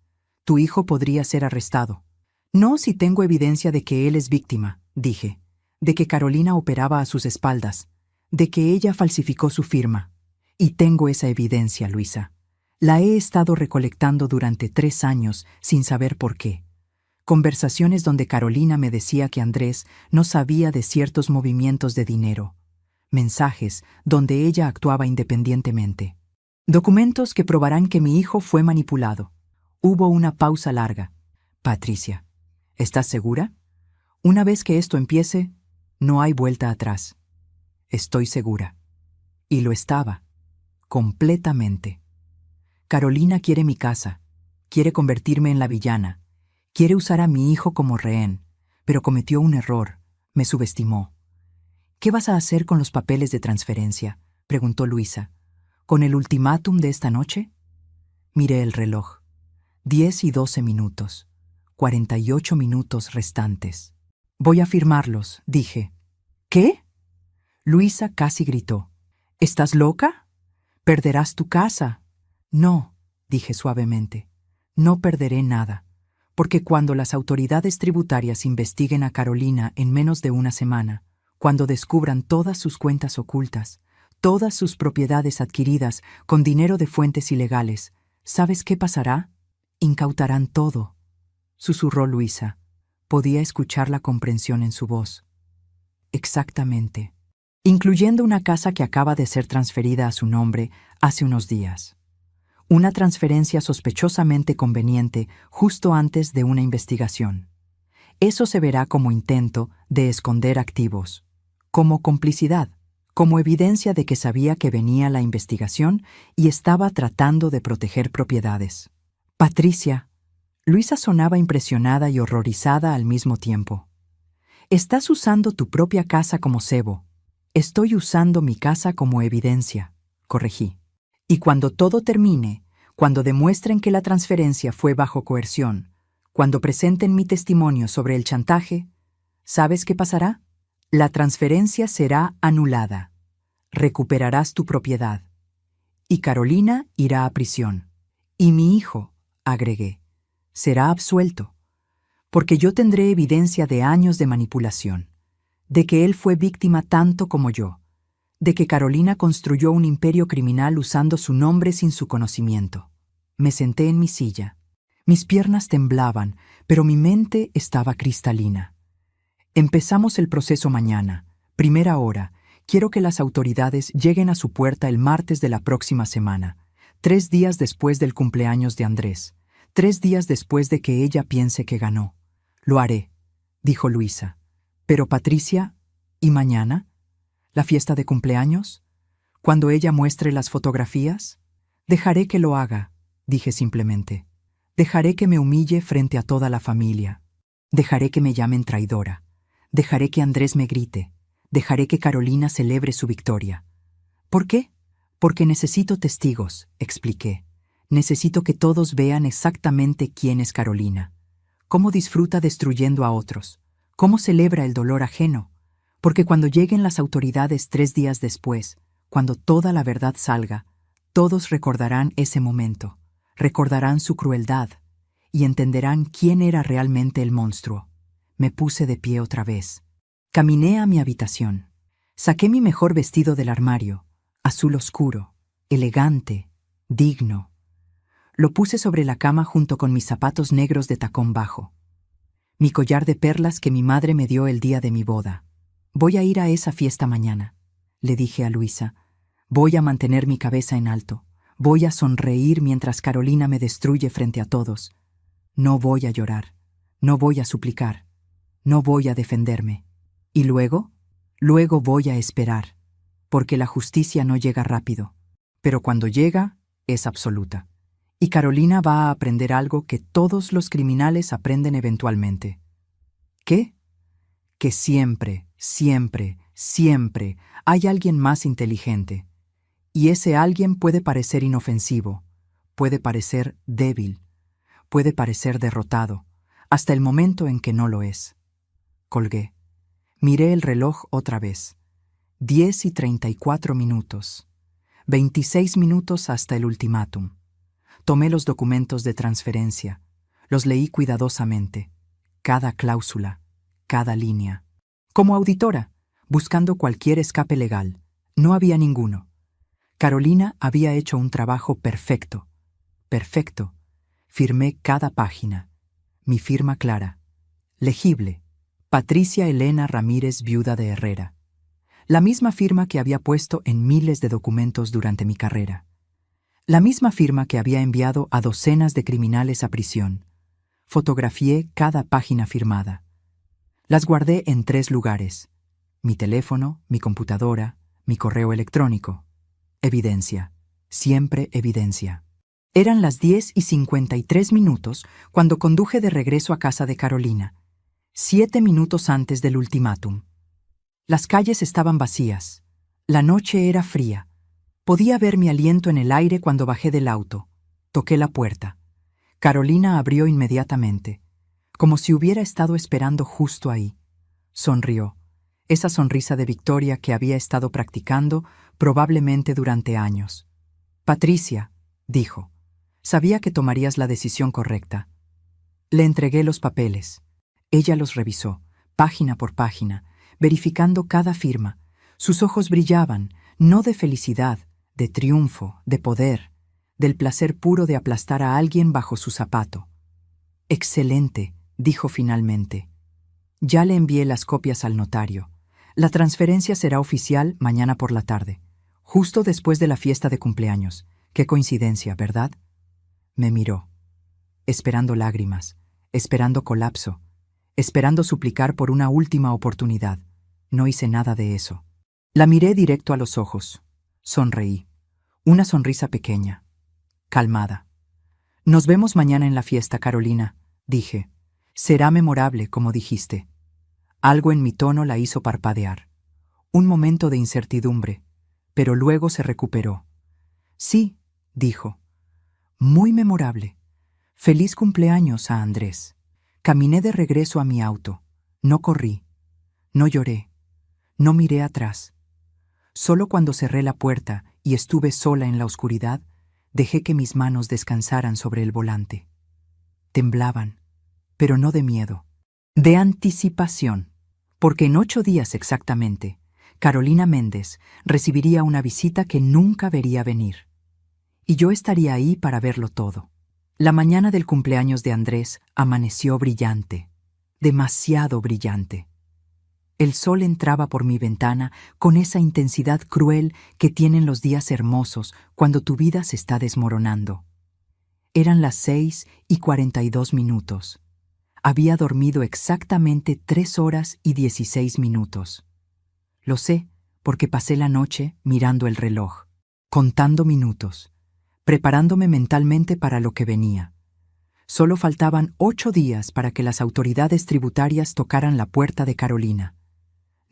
[SPEAKER 1] Tu hijo podría ser arrestado». «No si tengo evidencia de que él es víctima», dije, «de que Carolina operaba a sus espaldas, de que ella falsificó su firma. Y tengo esa evidencia, Luisa. La he estado recolectando durante 3 años sin saber por qué. Conversaciones donde Carolina me decía que Andrés no sabía de ciertos movimientos de dinero. Mensajes donde ella actuaba independientemente. Documentos que probarán que mi hijo fue manipulado». Hubo una pausa larga. «Patricia, ¿estás segura? Una vez que esto empiece, no hay vuelta atrás». «Estoy segura». Y lo estaba. Completamente. Carolina quiere mi casa. Quiere convertirme en la villana. Quiere usar a mi hijo como rehén. Pero cometió un error. Me subestimó. «¿Qué vas a hacer con los papeles de transferencia?», preguntó Luisa. «¿Con el ultimátum de esta noche?» Miré el reloj. 10 y 12 minutos. 48 minutos restantes. «Voy a firmarlos», dije. «¿Qué?». Luisa casi gritó. «¿Estás loca? Perderás tu casa». «No», dije suavemente. «No perderé nada, porque cuando las autoridades tributarias investiguen a Carolina en menos de una semana, cuando descubran todas sus cuentas ocultas, todas sus propiedades adquiridas con dinero de fuentes ilegales, ¿sabes qué pasará? Incautarán todo», susurró Luisa. Podía escuchar la comprensión en su voz. «Exactamente. Incluyendo una casa que acaba de ser transferida a su nombre hace unos días. Una transferencia sospechosamente conveniente justo antes de una investigación. Eso se verá como intento de esconder activos, como complicidad, como evidencia de que sabía que venía la investigación y estaba tratando de proteger propiedades». «Patricia». Luisa sonaba impresionada y horrorizada al mismo tiempo. Estás usando tu propia casa como cebo. Estoy usando mi casa como evidencia, corregí. Y cuando todo termine, cuando demuestren que la transferencia fue bajo coerción, cuando presenten mi testimonio sobre el chantaje, ¿sabes qué pasará? La transferencia será anulada. Recuperarás tu propiedad. Y Carolina irá a prisión. Y mi hijo, agregué, será absuelto, porque yo tendré evidencia de años de manipulación, de que él fue víctima tanto como yo, de que Carolina construyó un imperio criminal usando su nombre sin su conocimiento. Me senté en mi silla. Mis piernas temblaban, pero mi mente estaba cristalina. Empezamos el proceso mañana, primera hora. Quiero que las autoridades lleguen a su puerta el martes de la próxima semana, 3 días después del cumpleaños de Andrés, 3 días después de que ella piense que ganó. Lo haré, dijo Luisa. Pero Patricia, ¿y mañana? ¿La fiesta de cumpleaños? ¿Cuando ella muestre las fotografías? Dejaré que lo haga, dije simplemente. Dejaré que me humille frente a toda la familia. Dejaré que me llamen traidora. Dejaré que Andrés me grite. Dejaré que Carolina celebre su victoria. ¿Por qué? Porque necesito testigos, expliqué. Necesito que todos vean exactamente quién es Carolina. Cómo disfruta destruyendo a otros. Cómo celebra el dolor ajeno. Porque cuando lleguen las autoridades 3 días después, cuando toda la verdad salga, todos recordarán ese momento, recordarán su crueldad y entenderán quién era realmente el monstruo. Me puse de pie otra vez. Caminé a mi habitación. Saqué mi mejor vestido del armario, azul oscuro, elegante, digno. Lo puse sobre la cama junto con mis zapatos negros de tacón bajo. Mi collar de perlas que mi madre me dio el día de mi boda. Voy a ir a esa fiesta mañana, le dije a Luisa. Voy a mantener mi cabeza en alto. Voy a sonreír mientras Carolina me destruye frente a todos. No voy a llorar. No voy a suplicar. No voy a defenderme. ¿Y luego? Luego voy a esperar, porque la justicia no llega rápido. Pero cuando llega, es absoluta. Y Carolina va a aprender algo que todos los criminales aprenden eventualmente. ¿Qué? Que siempre, siempre, siempre hay alguien más inteligente. Y ese alguien puede parecer inofensivo, puede parecer débil, puede parecer derrotado, hasta el momento en que no lo es. Colgué. Miré el reloj otra vez. 10:34. 26 minutos hasta el ultimátum. Tomé los documentos de transferencia. Los leí cuidadosamente. Cada cláusula, cada línea. Como auditora, buscando cualquier escape legal. No había ninguno. Carolina había hecho un trabajo perfecto. Perfecto. Firmé cada página. Mi firma clara. Legible. Patricia Elena Ramírez, viuda de Herrera. La misma firma que había puesto en miles de documentos durante mi carrera. La misma firma que había enviado a docenas de criminales a prisión. Fotografié cada página firmada. Las guardé en 3 lugares: mi teléfono, mi computadora, mi correo electrónico. Evidencia. Siempre evidencia. Eran las 10:53 cuando conduje de regreso a casa de Carolina. 7 minutos antes del ultimátum. Las calles estaban vacías. La noche era fría. Podía ver mi aliento en el aire cuando bajé del auto. Toqué la puerta. Carolina abrió inmediatamente, como si hubiera estado esperando justo ahí. Sonrió. Esa sonrisa de victoria que había estado practicando probablemente durante años. Patricia, dijo, sabía que tomarías la decisión correcta. Le entregué los papeles. Ella los revisó, página por página, verificando cada firma. Sus ojos brillaban, no de felicidad, de triunfo, de poder, del placer puro de aplastar a alguien bajo su zapato. Excelente, dijo finalmente. Ya le envié las copias al notario. La transferencia será oficial mañana por la tarde, justo después de la fiesta de cumpleaños. Qué coincidencia, ¿verdad? Me miró, esperando lágrimas, esperando colapso, esperando suplicar por una última oportunidad. No hice nada de eso. La miré directo a los ojos. Sonreí. Una sonrisa pequeña, calmada. Nos vemos mañana en la fiesta, Carolina, dije. Será memorable, como dijiste. Algo en mi tono la hizo parpadear. Un momento de incertidumbre, pero luego se recuperó. Sí, dijo. Muy memorable. Feliz cumpleaños a Andrés. Caminé de regreso a mi auto. No corrí. No lloré. No miré atrás. Solo cuando cerré la puerta y estuve sola en la oscuridad, dejé que mis manos descansaran sobre el volante. Temblaban, pero no de miedo, de anticipación, porque en 8 días exactamente, Carolina Méndez recibiría una visita que nunca vería venir. Y yo estaría ahí para verlo todo. La mañana del cumpleaños de Andrés amaneció brillante, demasiado brillante. El sol entraba por mi ventana con esa intensidad cruel que tienen los días hermosos cuando tu vida se está desmoronando. Eran las 6:42. Había dormido exactamente 3 horas y 16 minutos. Lo sé porque pasé la noche mirando el reloj, contando minutos, preparándome mentalmente para lo que venía. Solo faltaban 8 días para que las autoridades tributarias tocaran la puerta de Carolina.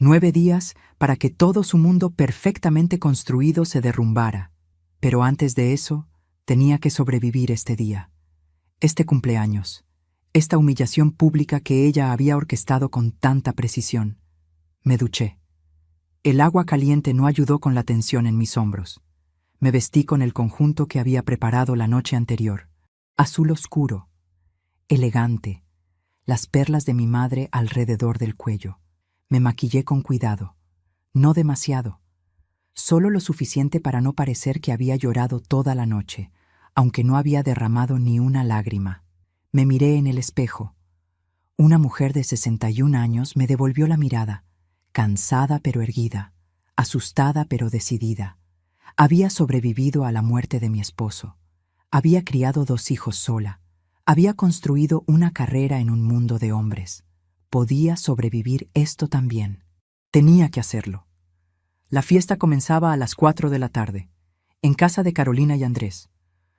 [SPEAKER 1] 9 días para que todo su mundo perfectamente construido se derrumbara. Pero antes de eso, tenía que sobrevivir este día, este cumpleaños, esta humillación pública que ella había orquestado con tanta precisión. Me duché. El agua caliente no ayudó con la tensión en mis hombros. Me vestí con el conjunto que había preparado la noche anterior, azul oscuro, elegante, las perlas de mi madre alrededor del cuello. Me maquillé con cuidado, no demasiado, solo lo suficiente para no parecer que había llorado toda la noche, aunque no había derramado ni una lágrima. Me miré en el espejo. Una mujer de 61 años me devolvió la mirada, cansada pero erguida, asustada pero decidida. Había sobrevivido a la muerte de mi esposo. Había criado 2 hijos sola. Había construido una carrera en un mundo de hombres. Podía sobrevivir esto también. Tenía que hacerlo. La fiesta comenzaba a las 4 de la tarde, en casa de Carolina y Andrés.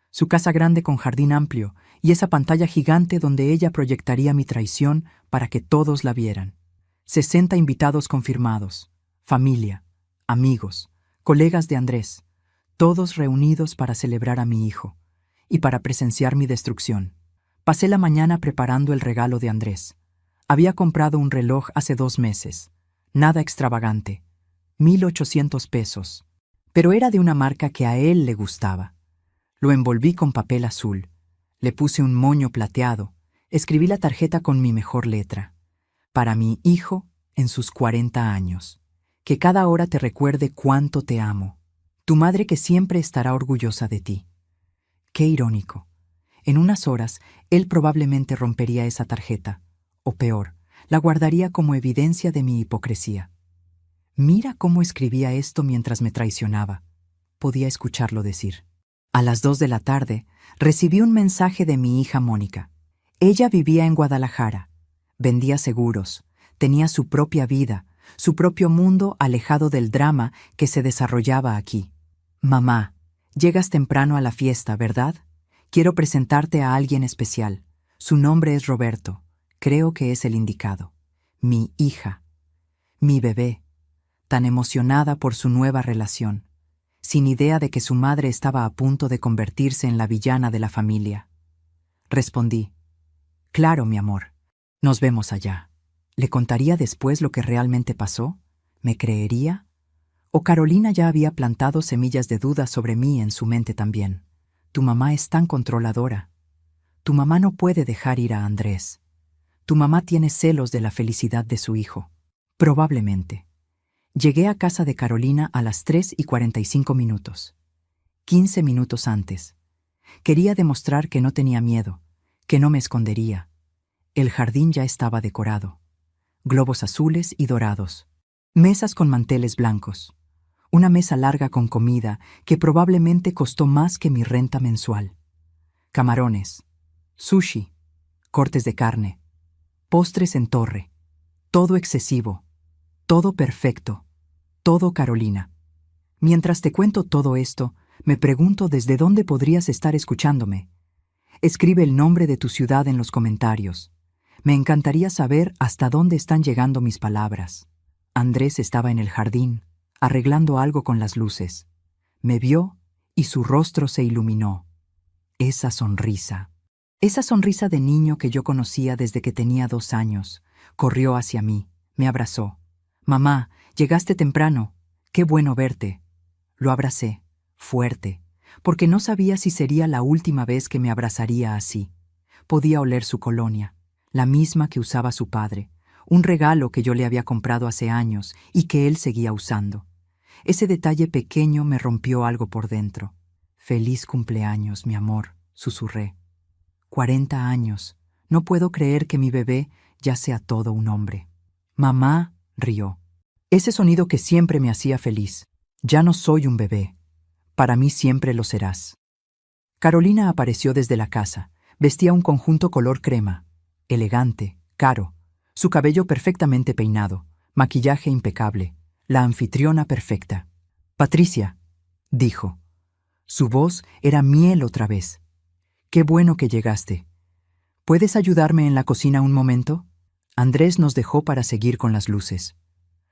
[SPEAKER 1] Su casa grande con jardín amplio y esa pantalla gigante donde ella proyectaría mi traición para que todos la vieran. 60 invitados confirmados, familia, amigos, colegas de Andrés, todos reunidos para celebrar a mi hijo y para presenciar mi destrucción. Pasé la mañana preparando el regalo de Andrés. Había comprado un reloj hace 2 meses. Nada extravagante. 1,800 pesos. Pero era de una marca que a él le gustaba. Lo envolví con papel azul. Le puse un moño plateado. Escribí la tarjeta con mi mejor letra. Para mi hijo en sus 40 años. Que cada hora te recuerde cuánto te amo. Tu madre que siempre estará orgullosa de ti. Qué irónico. En unas horas, él probablemente rompería esa tarjeta. O peor, la guardaría como evidencia de mi hipocresía. Mira cómo escribía esto mientras me traicionaba. Podía escucharlo decir. A las 2 de la tarde, recibí un mensaje de mi hija Mónica. Ella vivía en Guadalajara, vendía seguros, tenía su propia vida, su propio mundo alejado del drama que se desarrollaba aquí. Mamá, llegas temprano a la fiesta, ¿verdad? Quiero presentarte a alguien especial. Su nombre es Roberto. Creo que es el indicado. Mi hija. Mi bebé. Tan emocionada por su nueva relación, sin idea de que su madre estaba a punto de convertirse en la villana de la familia. Respondí. Claro, mi amor. Nos vemos allá. ¿Le contaría después lo que realmente pasó? ¿Me creería? ¿O Carolina ya había plantado semillas de duda sobre mí en su mente también? Tu mamá es tan controladora. Tu mamá no puede dejar ir a Andrés. Tu mamá tiene celos de la felicidad de su hijo. Probablemente. Llegué a casa de Carolina a las 3:45. 15 minutos antes. Quería demostrar que no tenía miedo, que no me escondería. El jardín ya estaba decorado. Globos azules y dorados. Mesas con manteles blancos. Una mesa larga con comida que probablemente costó más que mi renta mensual. Camarones. Sushi. Cortes de carne. Postres en torre. Todo excesivo. Todo perfecto. Todo Carolina. Mientras te cuento todo esto, me pregunto desde dónde podrías estar escuchándome. Escribe el nombre de tu ciudad en los comentarios. Me encantaría saber hasta dónde están llegando mis palabras. Andrés estaba en el jardín, arreglando algo con las luces. Me vio y su rostro se iluminó. Esa sonrisa de niño que yo conocía desde que tenía 2 años, corrió hacia mí, me abrazó. «Mamá, llegaste temprano. Qué bueno verte». Lo abracé, fuerte, porque no sabía si sería la última vez que me abrazaría así. Podía oler su colonia, la misma que usaba su padre, un regalo que yo le había comprado hace años y que él seguía usando. Ese detalle pequeño me rompió algo por dentro. «Feliz cumpleaños, mi amor», susurré. 40 años. No puedo creer que mi bebé ya sea todo un hombre. «Mamá», rió. Ese sonido que siempre me hacía feliz. Ya no soy un bebé. Para mí siempre lo serás. Carolina apareció desde la casa. Vestía un conjunto color crema. Elegante, caro. Su cabello perfectamente peinado. Maquillaje impecable. La anfitriona perfecta. «Patricia», dijo. Su voz era miel otra vez. «Qué bueno que llegaste. ¿Puedes ayudarme en la cocina un momento?» Andrés nos dejó para seguir con las luces.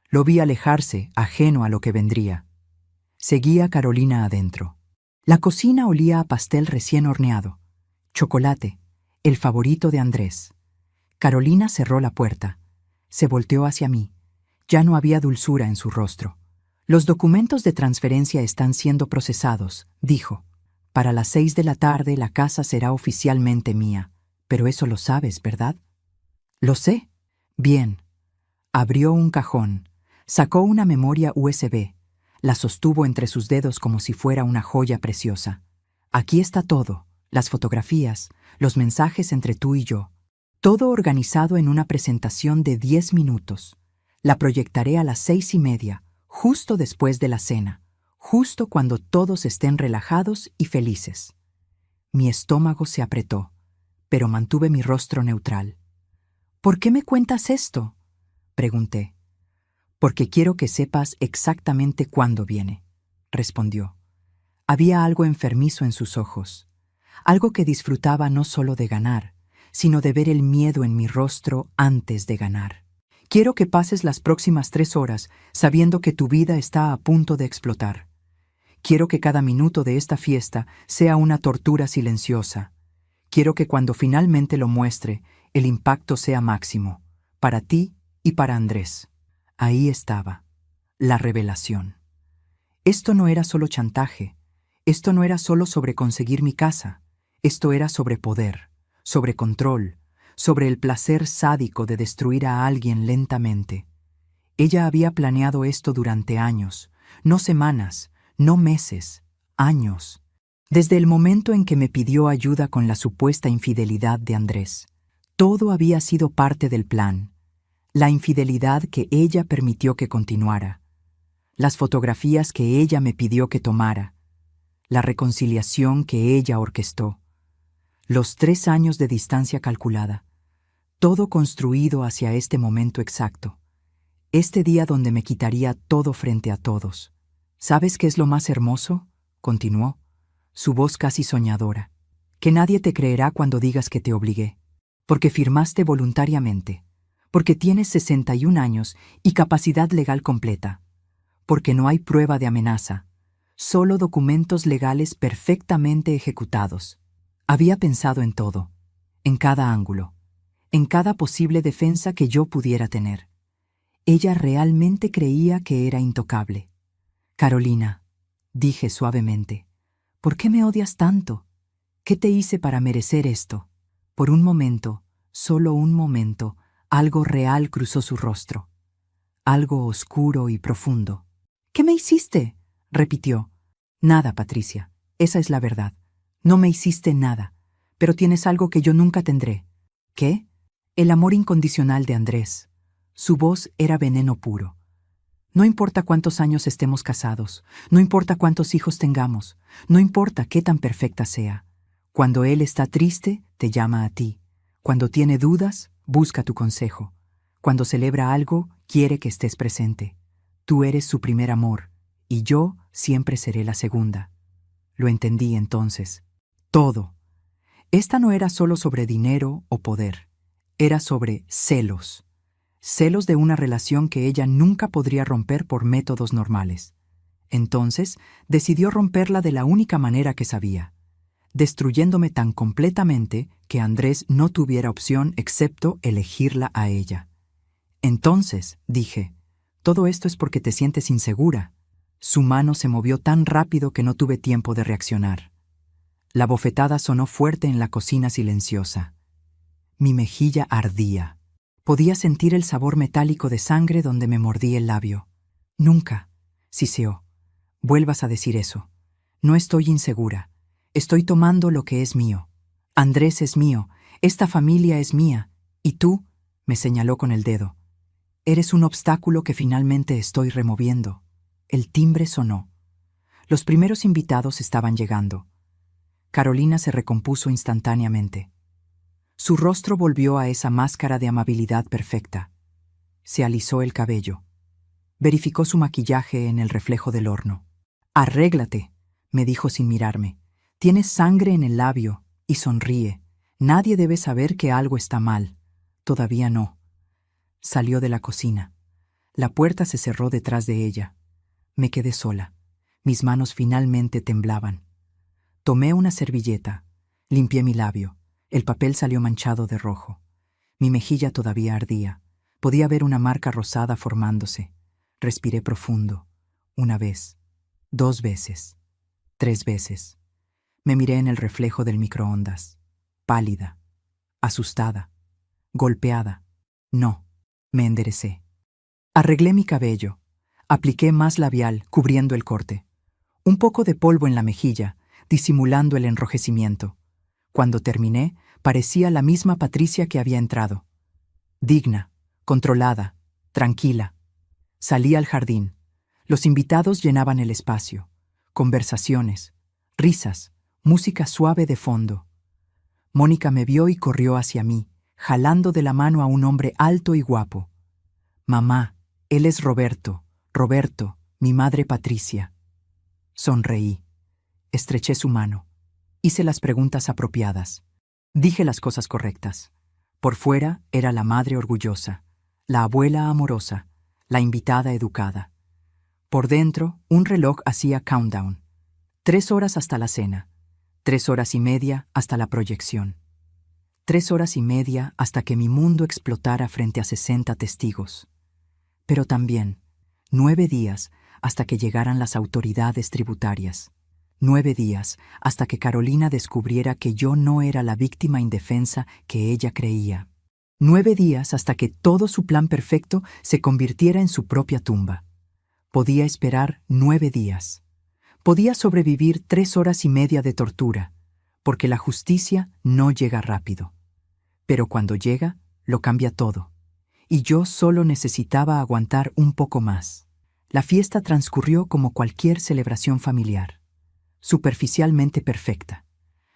[SPEAKER 1] Lo vi alejarse, ajeno a lo que vendría. Seguía a Carolina adentro. La cocina olía a pastel recién horneado. Chocolate, el favorito de Andrés. Carolina cerró la puerta. Se volteó hacia mí. Ya no había dulzura en su rostro. «Los documentos de transferencia están siendo procesados», dijo. «Para las 6 de la tarde la casa será oficialmente mía. Pero eso lo sabes, ¿verdad?» «Lo sé». «Bien». Abrió un cajón. Sacó una memoria USB. La sostuvo entre sus dedos como si fuera una joya preciosa. «Aquí está todo, las fotografías, los mensajes entre tú y yo. Todo organizado en una presentación de 10 minutos. La proyectaré a las 6:30, justo después de la cena, justo cuando todos estén relajados y felices». Mi estómago se apretó, pero mantuve mi rostro neutral. «¿Por qué me cuentas esto?», pregunté. «Porque quiero que sepas exactamente cuándo viene», respondió. Había algo enfermizo en sus ojos, algo que disfrutaba no solo de ganar, sino de ver el miedo en mi rostro antes de ganar. «Quiero que pases las próximas 3 horas sabiendo que tu vida está a punto de explotar. Quiero que cada minuto de esta fiesta sea una tortura silenciosa. Quiero que cuando finalmente lo muestre, el impacto sea máximo, para ti y para Andrés». Ahí estaba, la revelación. Esto no era solo chantaje, esto no era solo sobre conseguir mi casa, esto era sobre poder, sobre control, sobre el placer sádico de destruir a alguien lentamente. Ella había planeado esto durante años, no semanas, no meses, años. Desde el momento en que me pidió ayuda con la supuesta infidelidad de Andrés. Todo había sido parte del plan. La infidelidad que ella permitió que continuara. Las fotografías que ella me pidió que tomara. La reconciliación que ella orquestó. Los 3 años de distancia calculada. Todo construido hacia este momento exacto. Este día donde me quitaría todo frente a todos. «¿Sabes qué es lo más hermoso?», continuó, su voz casi soñadora. «Que nadie te creerá cuando digas que te obligué. Porque firmaste voluntariamente. Porque tienes 61 años y capacidad legal completa. Porque no hay prueba de amenaza. Solo documentos legales perfectamente ejecutados. Había pensado en todo, en cada ángulo, en cada posible defensa que yo pudiera tener. Ella realmente creía que era intocable. «Carolina», dije suavemente, «¿por qué me odias tanto? ¿Qué te hice para merecer esto?». Por un momento, solo un momento, algo real cruzó su rostro. Algo oscuro y profundo. «¿Qué me hiciste?», repitió. «Nada, Patricia, esa es la verdad. No me hiciste nada, pero tienes algo que yo nunca tendré». «¿Qué?». «El amor incondicional de Andrés». Su voz era veneno puro. «No importa cuántos años estemos casados, no importa cuántos hijos tengamos, no importa qué tan perfecta sea. Cuando él está triste, te llama a ti. Cuando tiene dudas, busca tu consejo. Cuando celebra algo, quiere que estés presente. Tú eres su primer amor, y yo siempre seré la segunda». Lo entendí entonces. Todo. Esta no era solo sobre dinero o poder. Era sobre celos. Celos de una relación que ella nunca podría romper por métodos normales. Entonces, decidió romperla de la única manera que sabía, destruyéndome tan completamente que Andrés no tuviera opción excepto elegirla a ella. Entonces, dije, todo esto es porque te sientes insegura. Su mano se movió tan rápido que no tuve tiempo de reaccionar. La bofetada sonó fuerte en la cocina silenciosa. Mi mejilla ardía. Podía sentir el sabor metálico de sangre donde me mordí el labio. Nunca, siseó, vuelvas a decir eso. No estoy insegura. Estoy tomando lo que es mío. Andrés es mío, esta familia es mía, y tú, me señaló con el dedo. Eres un obstáculo que finalmente estoy removiendo. El timbre sonó. Los primeros invitados estaban llegando. Carolina se recompuso instantáneamente. Su rostro volvió a esa máscara de amabilidad perfecta. Se alisó el cabello. Verificó su maquillaje en el reflejo del horno. «Arréglate», me dijo sin mirarme. «Tienes sangre en el labio», y sonríe. «Nadie debe saber que algo está mal». «Todavía no». Salió de la cocina. La puerta se cerró detrás de ella. Me quedé sola. Mis manos finalmente temblaban. Tomé una servilleta. Limpié mi labio. El papel salió manchado de rojo. Mi mejilla todavía ardía. Podía ver una marca rosada formándose. Respiré profundo. Una vez. 2 veces. 3 veces. Me miré en el reflejo del microondas. Pálida. Asustada. Golpeada. No. Me enderecé. Arreglé mi cabello. Apliqué más labial, cubriendo el corte. Un poco de polvo en la mejilla, disimulando el enrojecimiento. Cuando terminé, parecía la misma Patricia que había entrado. Digna, controlada, tranquila. Salí al jardín. Los invitados llenaban el espacio. Conversaciones, risas, música suave de fondo. Mónica me vio y corrió hacia mí, jalando de la mano a un hombre alto y guapo. «Mamá, él es Roberto, mi madre Patricia». Sonreí. Estreché su mano. Hice las preguntas apropiadas. Dije las cosas correctas. Por fuera era la madre orgullosa, la abuela amorosa, la invitada educada. Por dentro, un reloj hacía countdown. 3 horas hasta la cena. 3 horas y media hasta la proyección. 3 horas y media hasta que mi mundo explotara frente a 60 testigos. Pero también 9 días hasta que llegaran las autoridades tributarias. 9 días hasta que Carolina descubriera que yo no era la víctima indefensa que ella creía. 9 días hasta que todo su plan perfecto se convirtiera en su propia tumba. Podía esperar 9 días. Podía sobrevivir 3 horas y media de tortura, porque la justicia no llega rápido. Pero cuando llega, lo cambia todo. Y yo solo necesitaba aguantar un poco más. La fiesta transcurrió como cualquier celebración familiar, superficialmente perfecta.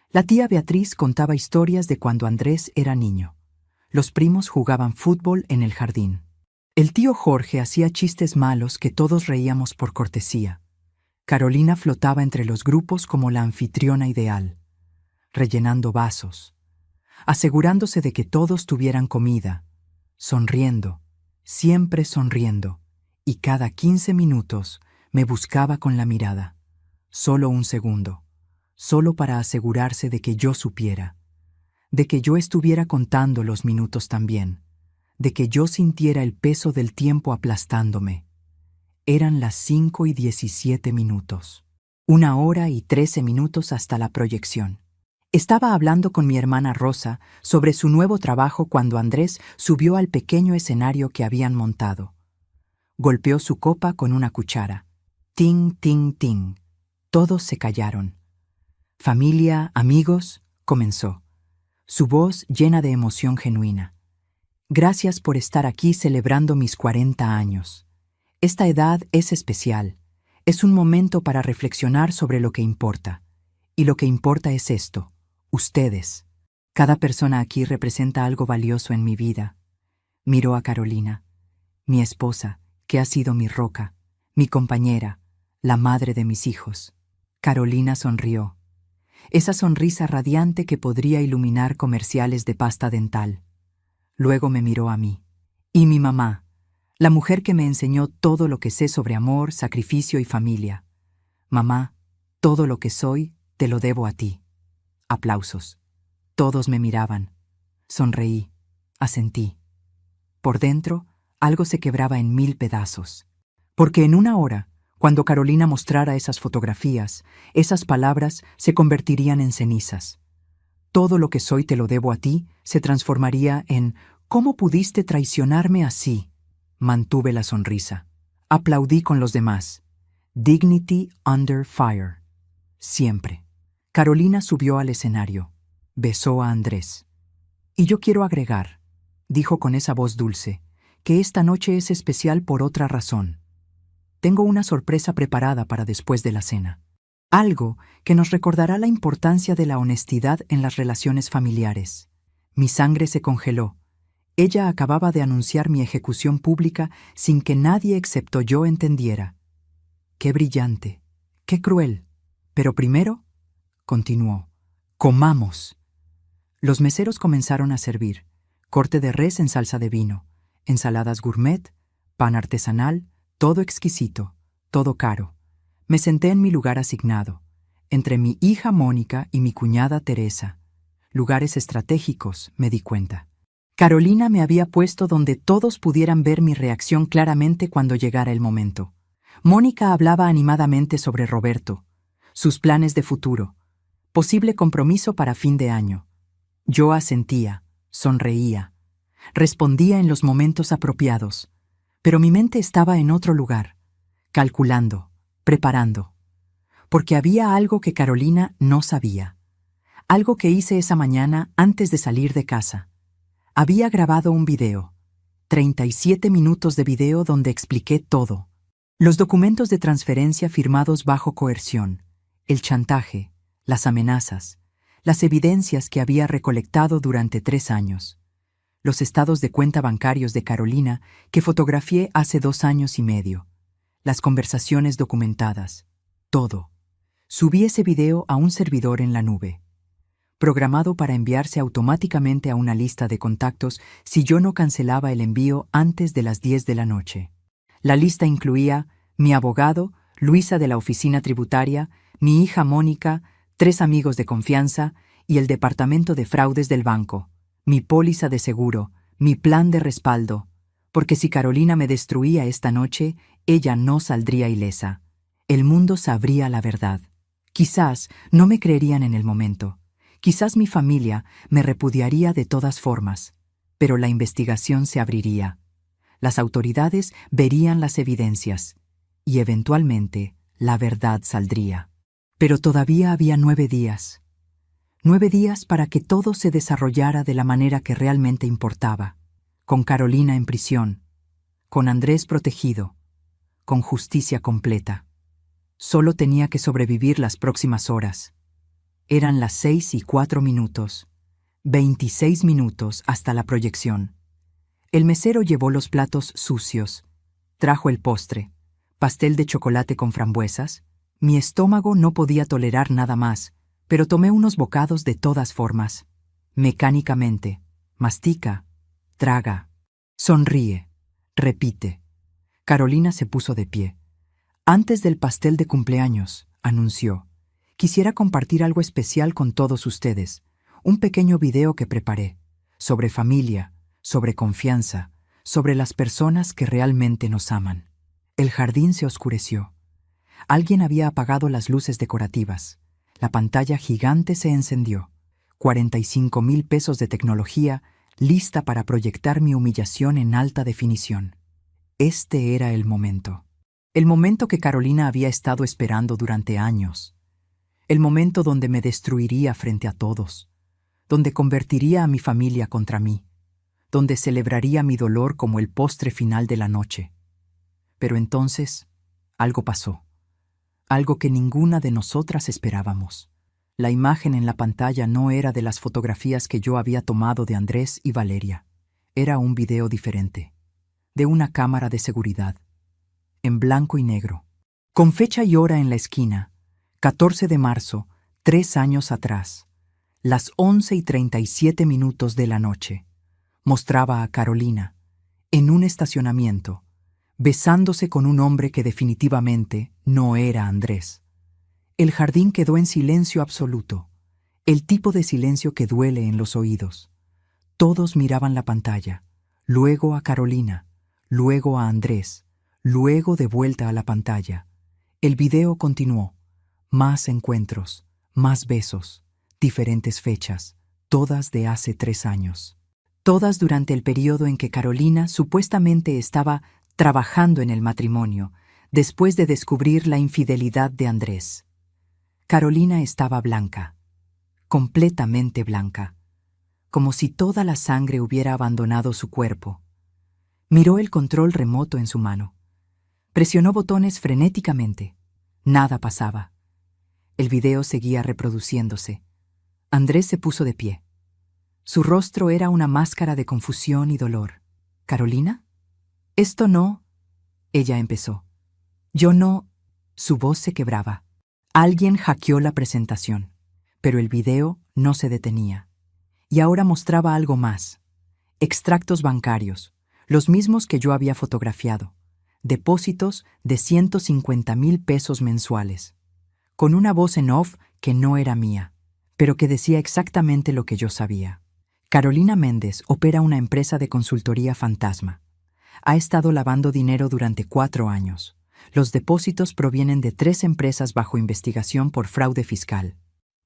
[SPEAKER 1] La tía Beatriz contaba historias de cuando Andrés era niño. Los primos jugaban fútbol en el jardín. El tío Jorge hacía chistes malos que todos reíamos por cortesía. Carolina flotaba entre los grupos como la anfitriona ideal, rellenando vasos, asegurándose de que todos tuvieran comida, sonriendo, siempre sonriendo, y cada 15 minutos me buscaba con la mirada. Solo un segundo, solo para asegurarse de que yo supiera, de que yo estuviera contando los minutos también, de que yo sintiera el peso del tiempo aplastándome. Eran las 5:17. 1 hora y 13 minutos hasta la proyección. Estaba hablando con mi hermana Rosa sobre su nuevo trabajo cuando Andrés subió al pequeño escenario que habían montado. Golpeó su copa con una cuchara. Ting, ting, ting. Todos se callaron. «Familia, amigos», comenzó, su voz llena de emoción genuina. «Gracias por estar aquí celebrando mis 40 años. Esta edad es especial. Es un momento para reflexionar sobre lo que importa. Y lo que importa es esto, ustedes. Cada persona aquí representa algo valioso en mi vida». Miró a Carolina, mi esposa, que ha sido mi roca, mi compañera, la madre de mis hijos. Carolina sonrió. Esa sonrisa radiante que podría iluminar comerciales de pasta dental. Luego me miró a mí. Y mi mamá, la mujer que me enseñó todo lo que sé sobre amor, sacrificio y familia. Mamá, todo lo que soy, te lo debo a ti. Aplausos. Todos me miraban. Sonreí. Asentí. Por dentro, algo se quebraba en 1000 pedazos. Porque en una hora, cuando Carolina mostrara esas fotografías, esas palabras se convertirían en cenizas. Todo lo que soy te lo debo a ti se transformaría en ¿cómo pudiste traicionarme así? Mantuve la sonrisa. Aplaudí con los demás. Dignity under fire. Siempre. Carolina subió al escenario. Besó a Andrés. Y yo quiero agregar, dijo con esa voz dulce, que esta noche es especial por otra razón. Tengo una sorpresa preparada para después de la cena. Algo que nos recordará la importancia de la honestidad en las relaciones familiares. Mi sangre se congeló. Ella acababa de anunciar mi ejecución pública sin que nadie excepto yo entendiera. Qué brillante, qué cruel. Pero primero, continuó, comamos. Los meseros comenzaron a servir. Corte de res en salsa de vino, ensaladas gourmet, pan artesanal, todo exquisito, todo caro. Me senté en mi lugar asignado, entre mi hija Mónica y mi cuñada Teresa. Lugares estratégicos, me di cuenta. Carolina me había puesto donde todos pudieran ver mi reacción claramente cuando llegara el momento. Mónica hablaba animadamente sobre Roberto, sus planes de futuro, posible compromiso para fin de año. Yo asentía, sonreía, respondía en los momentos apropiados, pero mi mente estaba en otro lugar, calculando, preparando, porque había algo que Carolina no sabía, algo que hice esa mañana antes de salir de casa. Había grabado un video, 37 minutos de video donde expliqué todo. Los documentos de transferencia firmados bajo coerción, el chantaje, las amenazas, las evidencias que había recolectado durante 3 años, los estados de cuenta bancarios de Carolina que fotografié hace 2 años y medio, las conversaciones documentadas, todo. Subí ese video a un servidor en la nube, programado para enviarse automáticamente a una lista de contactos si yo no cancelaba el envío antes de las 10 de la noche. La lista incluía mi abogado, Luisa de la oficina tributaria, mi hija Mónica, 3 amigos de confianza y el departamento de fraudes del banco, mi póliza de seguro, mi plan de respaldo, porque si Carolina me destruía esta noche, ella no saldría ilesa. El mundo sabría la verdad. Quizás no me creerían en el momento. Quizás mi familia me repudiaría de todas formas, pero la investigación se abriría. Las autoridades verían las evidencias y eventualmente la verdad saldría. Pero todavía había 9 días. 9 días para que todo se desarrollara de la manera que realmente importaba, con Carolina en prisión, con Andrés protegido, con justicia completa. Solo tenía que sobrevivir las próximas horas. Eran las 6:04, 26 minutos hasta la proyección. El mesero llevó los platos sucios, trajo el postre, pastel de chocolate con frambuesas. Mi estómago no podía tolerar nada más, pero tomé unos bocados de todas formas. Mecánicamente, mastica, traga, sonríe, repite. Carolina se puso de pie. Antes del pastel de cumpleaños, anunció, quisiera compartir algo especial con todos ustedes, un pequeño video que preparé, sobre familia, sobre confianza, sobre las personas que realmente nos aman. El jardín se oscureció. Alguien había apagado las luces decorativas. La pantalla gigante se encendió. 45,000 pesos de tecnología, lista para proyectar mi humillación en alta definición. Este era el momento. El momento que Carolina había estado esperando durante años. El momento donde me destruiría frente a todos. Donde convertiría a mi familia contra mí. Donde celebraría mi dolor como el postre final de la noche. Pero entonces, algo pasó. Algo que ninguna de nosotras esperábamos. La imagen en la pantalla no era de las fotografías que yo había tomado de Andrés y Valeria. Era un video diferente, de una cámara de seguridad, en blanco y negro, con fecha y hora en la esquina, 14 de marzo, 3 años atrás, las 11:37 de la noche. Mostraba a Carolina, en un estacionamiento, besándose con un hombre que definitivamente no era Andrés. El jardín quedó en silencio absoluto, el tipo de silencio que duele en los oídos. Todos miraban la pantalla, luego a Carolina, luego a Andrés, luego de vuelta a la pantalla. El video continuó. Más encuentros, más besos, diferentes fechas, todas de hace 3 años. Todas durante el periodo en que Carolina supuestamente estaba trabajando en el matrimonio, después de descubrir la infidelidad de Andrés. Carolina estaba blanca, completamente blanca, como si toda la sangre hubiera abandonado su cuerpo. Miró el control remoto en su mano. Presionó botones frenéticamente. Nada pasaba. El video seguía reproduciéndose. Andrés se puso de pie. Su rostro era una máscara de confusión y dolor. ¿Carolina? Esto no... Ella empezó. Yo no... Su voz se quebraba. Alguien hackeó la presentación, pero el video no se detenía. Y ahora mostraba algo más. Extractos bancarios, los mismos que yo había fotografiado. Depósitos de 150,000 pesos mensuales. Con una voz en off que no era mía, pero que decía exactamente lo que yo sabía. Carolina Méndez opera una empresa de consultoría fantasma. Ha estado lavando dinero durante 4 años. Los depósitos provienen de 3 empresas bajo investigación por fraude fiscal.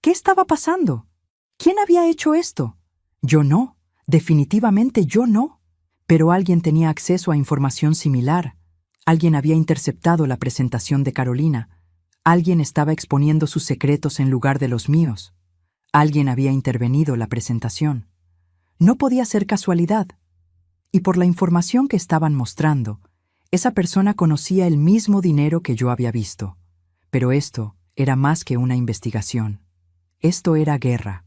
[SPEAKER 1] ¿Qué estaba pasando? ¿Quién había hecho esto? Yo no. Definitivamente yo no. Pero alguien tenía acceso a información similar. Alguien había interceptado la presentación de Carolina. Alguien estaba exponiendo sus secretos en lugar de los míos. Alguien había intervenido la presentación. No podía ser casualidad. Y por la información que estaban mostrando, esa persona conocía el mismo dinero que yo había visto. Pero esto era más que una investigación. Esto era guerra.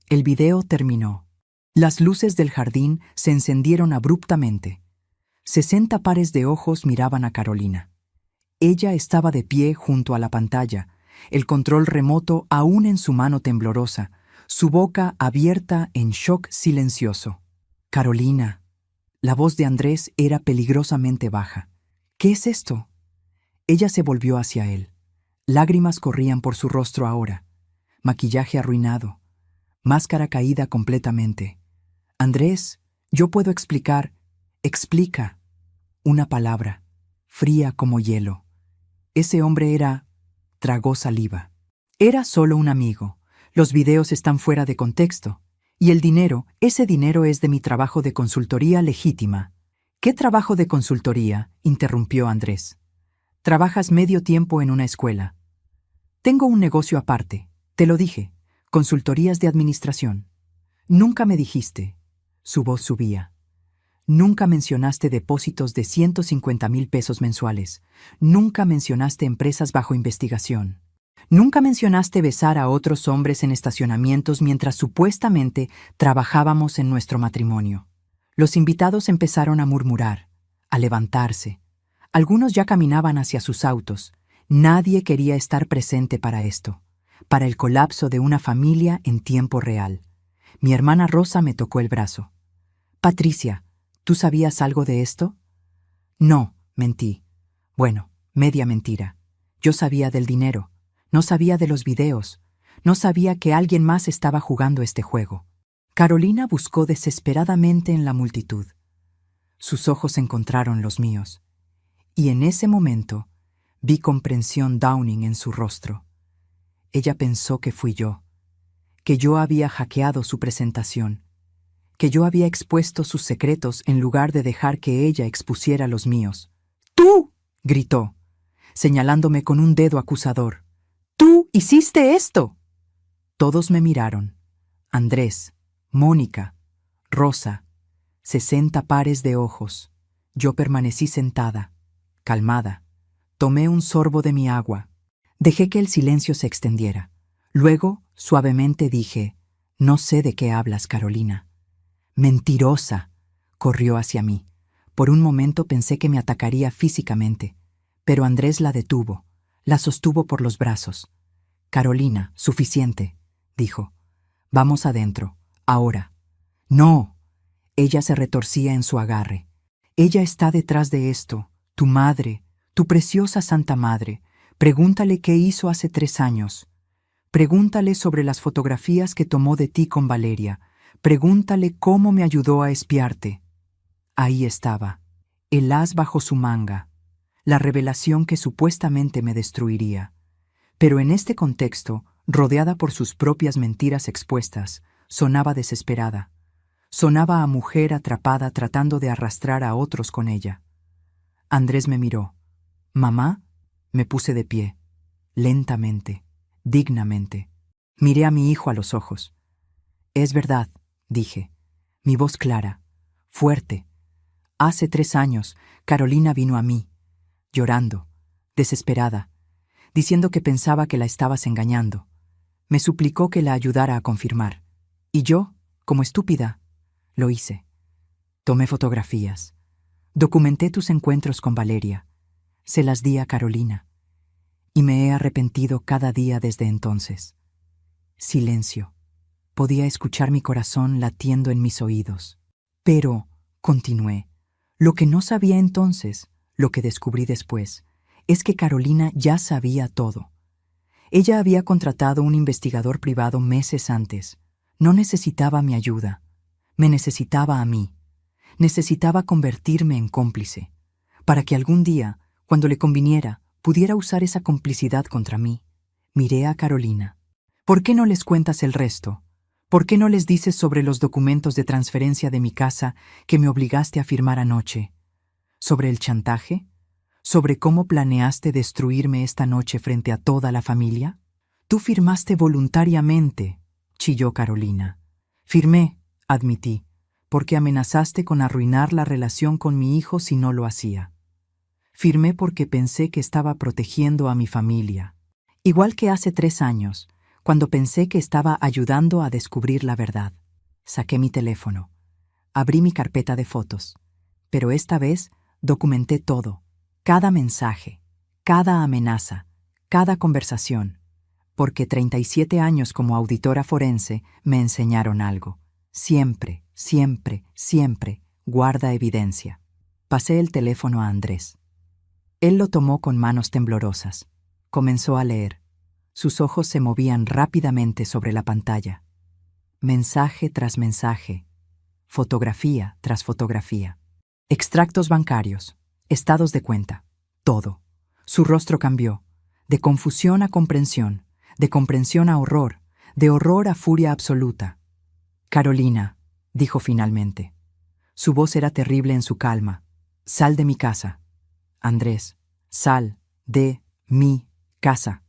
[SPEAKER 1] El video terminó. Las luces del jardín se encendieron abruptamente. 60 pares de ojos miraban a Carolina. Ella estaba de pie junto a la pantalla, el control remoto aún en su mano temblorosa, su boca abierta en shock silencioso. Carolina. La voz de Andrés era peligrosamente baja. ¿Qué es esto? Ella se volvió hacia él. Lágrimas corrían por su rostro ahora. Maquillaje arruinado. Máscara caída completamente. Andrés, yo puedo explicar. Explica. Una palabra, fría como hielo. Ese hombre era... Tragó saliva. Era solo un amigo. Los videos están fuera de contexto. Y el dinero, ese dinero es de mi trabajo de consultoría legítima. ¿Qué trabajo de consultoría?, interrumpió Andrés. Trabajas medio tiempo en una escuela. Tengo un negocio aparte, te lo dije, consultorías de administración. Nunca me dijiste. Su voz subía. Nunca mencionaste depósitos de 150,000 pesos mensuales. Nunca mencionaste empresas bajo investigación. Nunca mencionaste besar a otros hombres en estacionamientos mientras supuestamente trabajábamos en nuestro matrimonio. Los invitados empezaron a murmurar, a levantarse. Algunos ya caminaban hacia sus autos. Nadie quería estar presente para esto, para el colapso de una familia en tiempo real. Mi hermana Rosa me tocó el brazo. Patricia, ¿tú sabías algo de esto? No, mentí. Bueno, media mentira. Yo sabía del dinero. No sabía de los videos. No sabía que alguien más estaba jugando este juego. Carolina buscó desesperadamente en la multitud. Sus ojos encontraron los míos. Y en ese momento vi comprensión Downing en su rostro. Ella pensó que fui yo, que yo había hackeado su presentación, que yo había expuesto sus secretos en lugar de dejar que ella expusiera los míos. ¡Tú!, gritó, señalándome con un dedo acusador. ¡Tú hiciste esto! Todos me miraron. Andrés, Mónica, Rosa, 60 pares de ojos. Yo permanecí sentada, calmada. Tomé un sorbo de mi agua. Dejé que el silencio se extendiera. Luego, suavemente dije, no sé de qué hablas, Carolina. Mentirosa, corrió hacia mí. Por un momento pensé que me atacaría físicamente, pero Andrés la detuvo. La sostuvo por los brazos. Carolina, suficiente, dijo. Vamos adentro, ahora. No. Ella se retorcía en su agarre. Ella está detrás de esto, tu madre, tu preciosa Santa Madre. Pregúntale qué hizo hace 3 años. Pregúntale sobre las fotografías que tomó de ti con Valeria. Pregúntale cómo me ayudó a espiarte. Ahí estaba, el as bajo su manga, la revelación que supuestamente me destruiría. Pero en este contexto, rodeada por sus propias mentiras expuestas, sonaba desesperada. Sonaba a mujer atrapada tratando de arrastrar a otros con ella. Andrés me miró. «¿Mamá?» Me puse de pie, lentamente, dignamente. Miré a mi hijo a los ojos. «Es verdad», dije, mi voz clara, fuerte. «Hace 3 años, Carolina vino a mí, llorando, desesperada, diciendo que pensaba que la estabas engañando. Me suplicó que la ayudara a confirmar. Y yo, como estúpida, lo hice. Tomé fotografías. Documenté tus encuentros con Valeria. Se las di a Carolina. Y me he arrepentido cada día desde entonces». Silencio. Podía escuchar mi corazón latiendo en mis oídos. Pero, continué, lo que no sabía entonces, lo que descubrí después, es que Carolina ya sabía todo. Ella había contratado un investigador privado meses antes. No necesitaba mi ayuda. Me necesitaba a mí. Necesitaba convertirme en cómplice, para que algún día, cuando le conviniera, pudiera usar esa complicidad contra mí. Miré a Carolina. «¿Por qué no les cuentas el resto? ¿Por qué no les dices sobre los documentos de transferencia de mi casa que me obligaste a firmar anoche? ¿Sobre el chantaje? ¿Sobre cómo planeaste destruirme esta noche frente a toda la familia?» «Tú firmaste voluntariamente», chilló Carolina. «Firmé», admití, «porque amenazaste con arruinar la relación con mi hijo si no lo hacía. Firmé porque pensé que estaba protegiendo a mi familia. Igual que hace 3 años, cuando pensé que estaba ayudando a descubrir la verdad. Saqué mi teléfono. Abrí mi carpeta de fotos. Pero esta vez documenté todo. Cada mensaje, cada amenaza, cada conversación. Porque 37 años como auditora forense me enseñaron algo. Siempre, siempre, siempre, guarda evidencia». Pasé el teléfono a Andrés. Él lo tomó con manos temblorosas. Comenzó a leer. Sus ojos se movían rápidamente sobre la pantalla. Mensaje tras mensaje. Fotografía tras fotografía. Extractos bancarios. Estados de cuenta. Todo. Su rostro cambió. De confusión a comprensión. De comprensión a horror. De horror a furia absoluta. «Carolina», dijo finalmente. Su voz era terrible en su calma. «Sal de mi casa». «Andrés, sal de mi casa».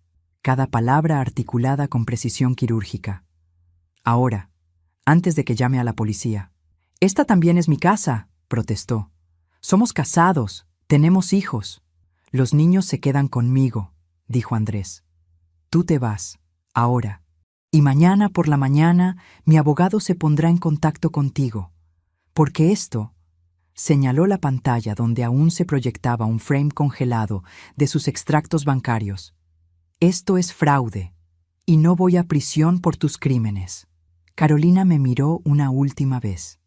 [SPEAKER 1] Cada palabra articulada con precisión quirúrgica. «Ahora, antes de que llame a la policía». «Esta también es mi casa», protestó. «Somos casados, tenemos hijos». «Los niños se quedan conmigo», dijo Andrés. «Tú te vas, ahora. Y mañana por la mañana mi abogado se pondrá en contacto contigo. Porque esto», señaló la pantalla donde aún se proyectaba un frame congelado de sus extractos bancarios. «Esto es fraude, y no voy a prisión por tus crímenes». Carolina me miró una última vez.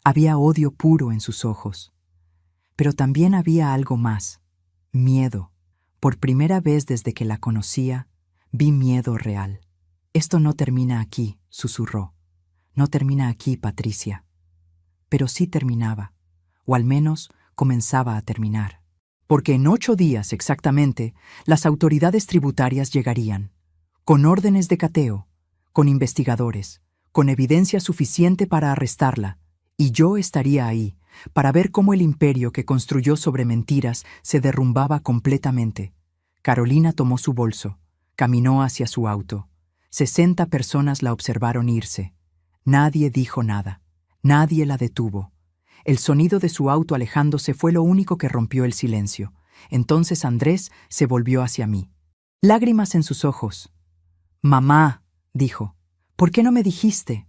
[SPEAKER 1] Había odio puro en sus ojos. Pero también había algo más. Miedo. Por primera vez desde que la conocía, vi miedo real. «Esto no termina aquí», susurró. «No termina aquí, Patricia». Pero sí terminaba, o al menos comenzaba a terminar. Porque en 8 días exactamente, las autoridades tributarias llegarían, con órdenes de cateo, con investigadores, con evidencia suficiente para arrestarla, y yo estaría ahí, para ver cómo el imperio que construyó sobre mentiras se derrumbaba completamente. Carolina tomó su bolso, caminó hacia su auto. 60 personas la observaron irse. Nadie dijo nada, nadie la detuvo. El sonido de su auto alejándose fue lo único que rompió el silencio. Entonces Andrés se volvió hacia mí. Lágrimas en sus ojos. «Mamá», dijo, «¿por qué no me dijiste?»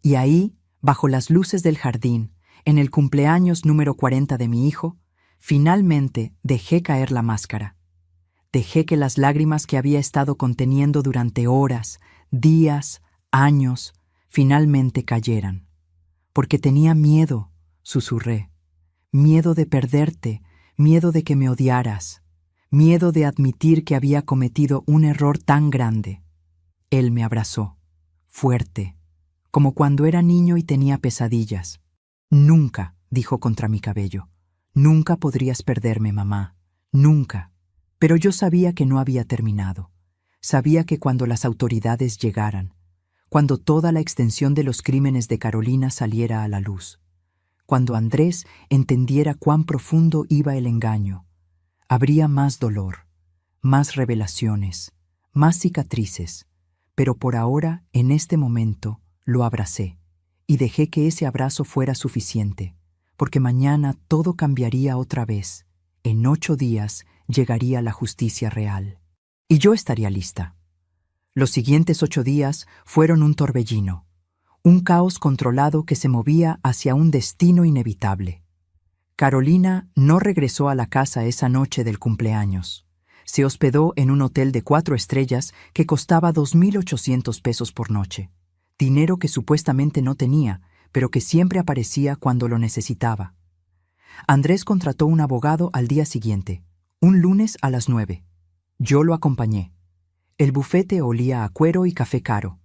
[SPEAKER 1] Y ahí, bajo las luces del jardín, en el cumpleaños número 40 de mi hijo, finalmente dejé caer la máscara. Dejé que las lágrimas que había estado conteniendo durante horas, días, años, finalmente cayeran. Porque tenía miedo, susurré. Miedo de perderte, miedo de que me odiaras, miedo de admitir que había cometido un error tan grande. Él me abrazó, fuerte, como cuando era niño y tenía pesadillas. Nunca, dijo contra mi cabello, nunca podrías perderme, mamá, nunca. Pero yo sabía que no había terminado. Sabía que cuando las autoridades llegaran, cuando toda la extensión de los crímenes de Carolina saliera a la luz, cuando Andrés entendiera cuán profundo iba el engaño, habría más dolor, más revelaciones, más cicatrices, pero por ahora, en este momento, lo abracé y dejé que ese abrazo fuera suficiente, porque mañana todo cambiaría otra vez. En 8 días llegaría la justicia real. Y yo estaría lista. Los siguientes 8 días fueron un torbellino, un caos controlado que se movía hacia un destino inevitable. Carolina no regresó a la casa esa noche del cumpleaños. Se hospedó en un hotel de 4 estrellas que costaba 2.800 pesos por noche, dinero que supuestamente no tenía, pero que siempre aparecía cuando lo necesitaba. Andrés contrató un abogado al día siguiente, un lunes a las 9. Yo lo acompañé. El bufete olía a cuero y café caro.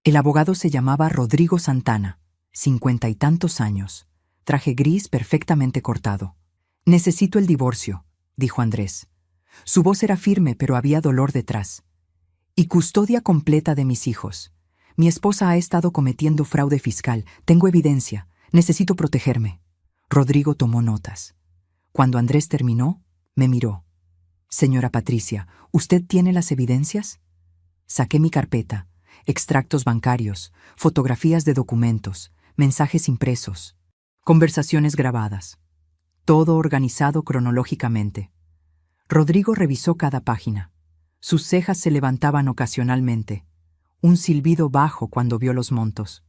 [SPEAKER 1] El abogado se llamaba Rodrigo Santana, 50 y tantos años, traje gris perfectamente cortado. «Necesito el divorcio», dijo Andrés. Su voz era firme, pero había dolor detrás. «Y custodia completa de mis hijos. Mi esposa ha estado cometiendo fraude fiscal. Tengo evidencia. Necesito protegerme». Rodrigo tomó notas. Cuando Andrés terminó, me miró. «Señora Patricia, ¿usted tiene las evidencias?» Saqué mi carpeta, extractos bancarios, fotografías de documentos, mensajes impresos, conversaciones grabadas. Todo organizado cronológicamente. Rodrigo revisó cada página. Sus cejas se levantaban ocasionalmente. Un silbido bajo cuando vio los montos.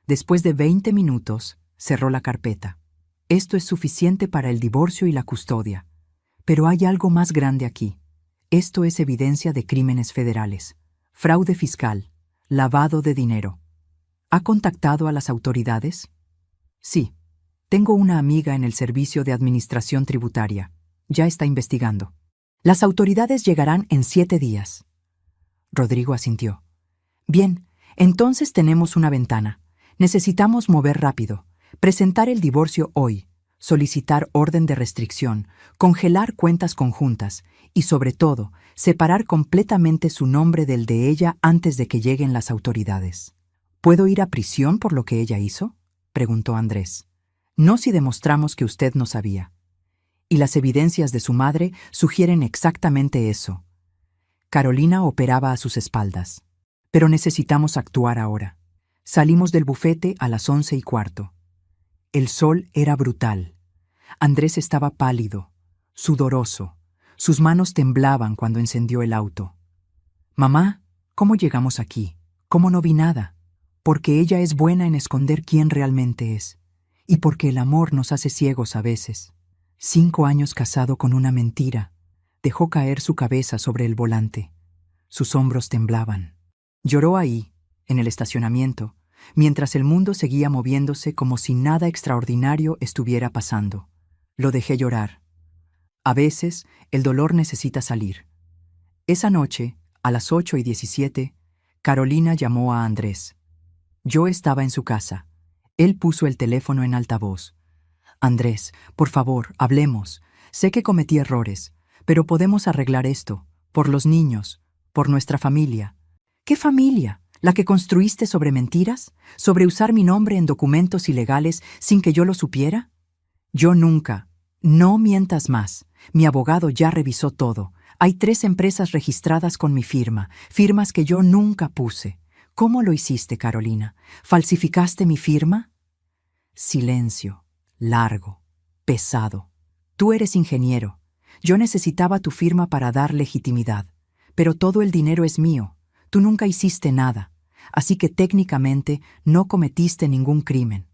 [SPEAKER 1] Después de 20 minutos, cerró la carpeta. «Esto es suficiente para el divorcio y la custodia. Pero hay algo más grande aquí. Esto es evidencia de crímenes federales. Fraude fiscal. Lavado de dinero. ¿Ha contactado a las autoridades?» «Sí. Tengo una amiga en el Servicio de Administración Tributaria. Ya está investigando. Las autoridades llegarán en 7 días». Rodrigo asintió. «Bien, entonces tenemos una ventana. Necesitamos mover rápido. Presentar el divorcio hoy. Solicitar orden de restricción. Congelar cuentas conjuntas. Y sobre todo, separar completamente su nombre del de ella antes de que lleguen las autoridades». «¿Puedo ir a prisión por lo que ella hizo?», preguntó Andrés. «No si demostramos que usted no sabía. Y las evidencias de su madre sugieren exactamente eso». Carolina operaba a sus espaldas. «Pero necesitamos actuar ahora». Salimos del bufete a las 11:15. El sol era brutal. Andrés estaba pálido, sudoroso. Sus manos temblaban cuando encendió el auto. «Mamá, ¿cómo llegamos aquí? ¿Cómo no vi nada?» «Porque ella es buena en esconder quién realmente es. Y porque el amor nos hace ciegos a veces». 5 años casado con una mentira. Dejó caer su cabeza sobre el volante. Sus hombros temblaban. Lloró ahí, en el estacionamiento, mientras el mundo seguía moviéndose como si nada extraordinario estuviera pasando. Lo dejé llorar. A veces, el dolor necesita salir. Esa noche, a las 8:17, Carolina llamó a Andrés. Yo estaba en su casa. Él puso el teléfono en altavoz. «Andrés, por favor, hablemos. Sé que cometí errores, pero podemos arreglar esto, por los niños, por nuestra familia». «¿Qué familia? ¿La que construiste sobre mentiras? ¿Sobre usar mi nombre en documentos ilegales sin que yo lo supiera?» «Yo nunca». «No mientas más. Mi abogado ya revisó todo. Hay 3 empresas registradas con mi firma, firmas que yo nunca puse. ¿Cómo lo hiciste, Carolina? ¿Falsificaste mi firma?» Silencio, largo, pesado. «Tú eres ingeniero. Yo necesitaba tu firma para dar legitimidad. Pero todo el dinero es mío. Tú nunca hiciste nada. Así que técnicamente no cometiste ningún crimen».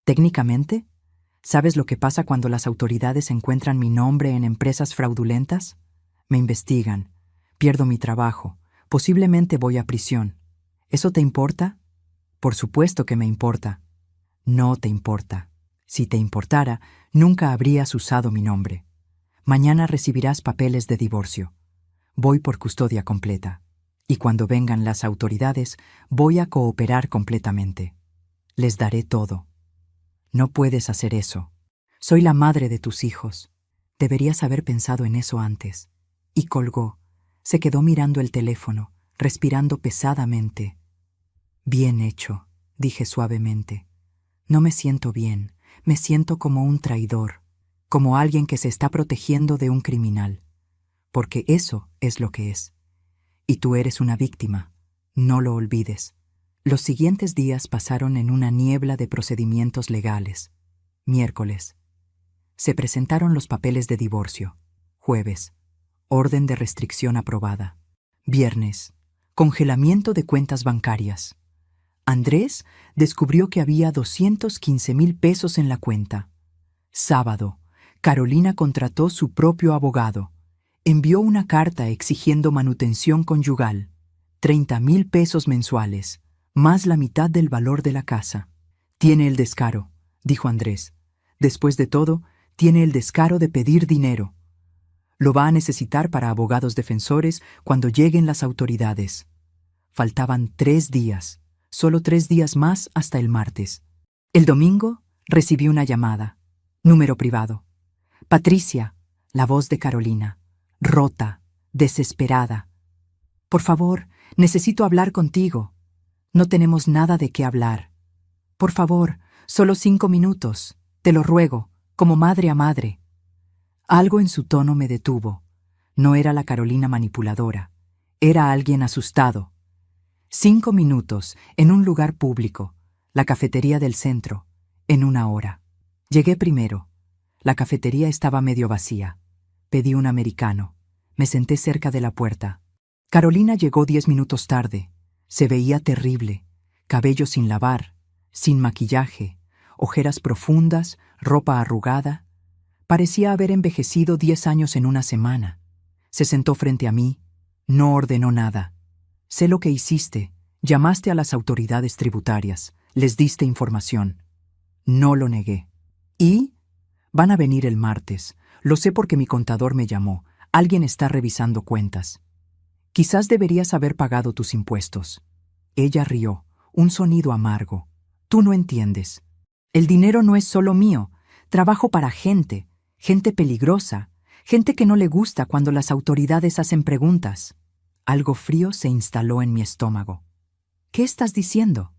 [SPEAKER 1] ¿Técnicamente? ¿Sabes lo que pasa cuando las autoridades encuentran mi nombre en empresas fraudulentas? Me investigan. Pierdo mi trabajo. Posiblemente voy a prisión. ¿Eso te importa? Por supuesto que me importa. No te importa. Si te importara, nunca habrías usado mi nombre. Mañana recibirás papeles de divorcio. Voy por custodia completa. Y cuando vengan las autoridades, voy a cooperar completamente. Les daré todo. No puedes hacer eso. Soy la madre de tus hijos. Deberías haber pensado en eso antes. Y colgó. Se quedó mirando el teléfono, respirando pesadamente. Bien hecho, dije suavemente. No me siento bien, me siento como un traidor, como alguien que se está protegiendo de un criminal. Porque eso es lo que es. Y tú eres una víctima. No lo olvides. Los siguientes días pasaron en una niebla de procedimientos legales. Miércoles. Se presentaron los papeles de divorcio. Jueves. Orden de restricción aprobada. Viernes. Congelamiento de cuentas bancarias. Andrés descubrió que había 215,000 pesos en la cuenta. Sábado. Carolina contrató su propio abogado. Envió una carta exigiendo manutención conyugal. 30,000 pesos mensuales, más la mitad del valor de la casa. Tiene el descaro, dijo Andrés. Después de todo, tiene el descaro de pedir dinero. Lo va a necesitar para abogados defensores cuando lleguen las autoridades. Faltaban 3 días, solo 3 días más hasta el martes. El domingo recibí una llamada. Número privado. Patricia, la voz de Carolina, rota, desesperada. Por favor, necesito hablar contigo. No tenemos nada de qué hablar. Por favor, solo 5 minutos. Te lo ruego, como madre a madre. Algo en su tono me detuvo. No era la Carolina manipuladora. Era alguien asustado. 5 minutos, en un lugar público, la cafetería del centro, en 1 hora. Llegué primero. La cafetería estaba medio vacía. Pedí un americano. Me senté cerca de la puerta. Carolina llegó 10 minutos tarde. Se veía terrible. Cabello sin lavar, sin maquillaje, ojeras profundas, ropa arrugada. Parecía haber envejecido 10 años en una semana. Se sentó frente a mí. No ordenó nada. Sé lo que hiciste. Llamaste a las autoridades tributarias. Les diste información. No lo negué. ¿Y? Van a venir el martes. Lo sé porque mi contador me llamó. Alguien está revisando cuentas. Quizás deberías haber pagado tus impuestos. Ella rió, un sonido amargo. Tú no entiendes. El dinero no es solo mío. Trabajo para gente peligrosa, gente que no le gusta cuando las autoridades hacen preguntas. Algo frío se instaló en mi estómago. ¿Qué estás diciendo?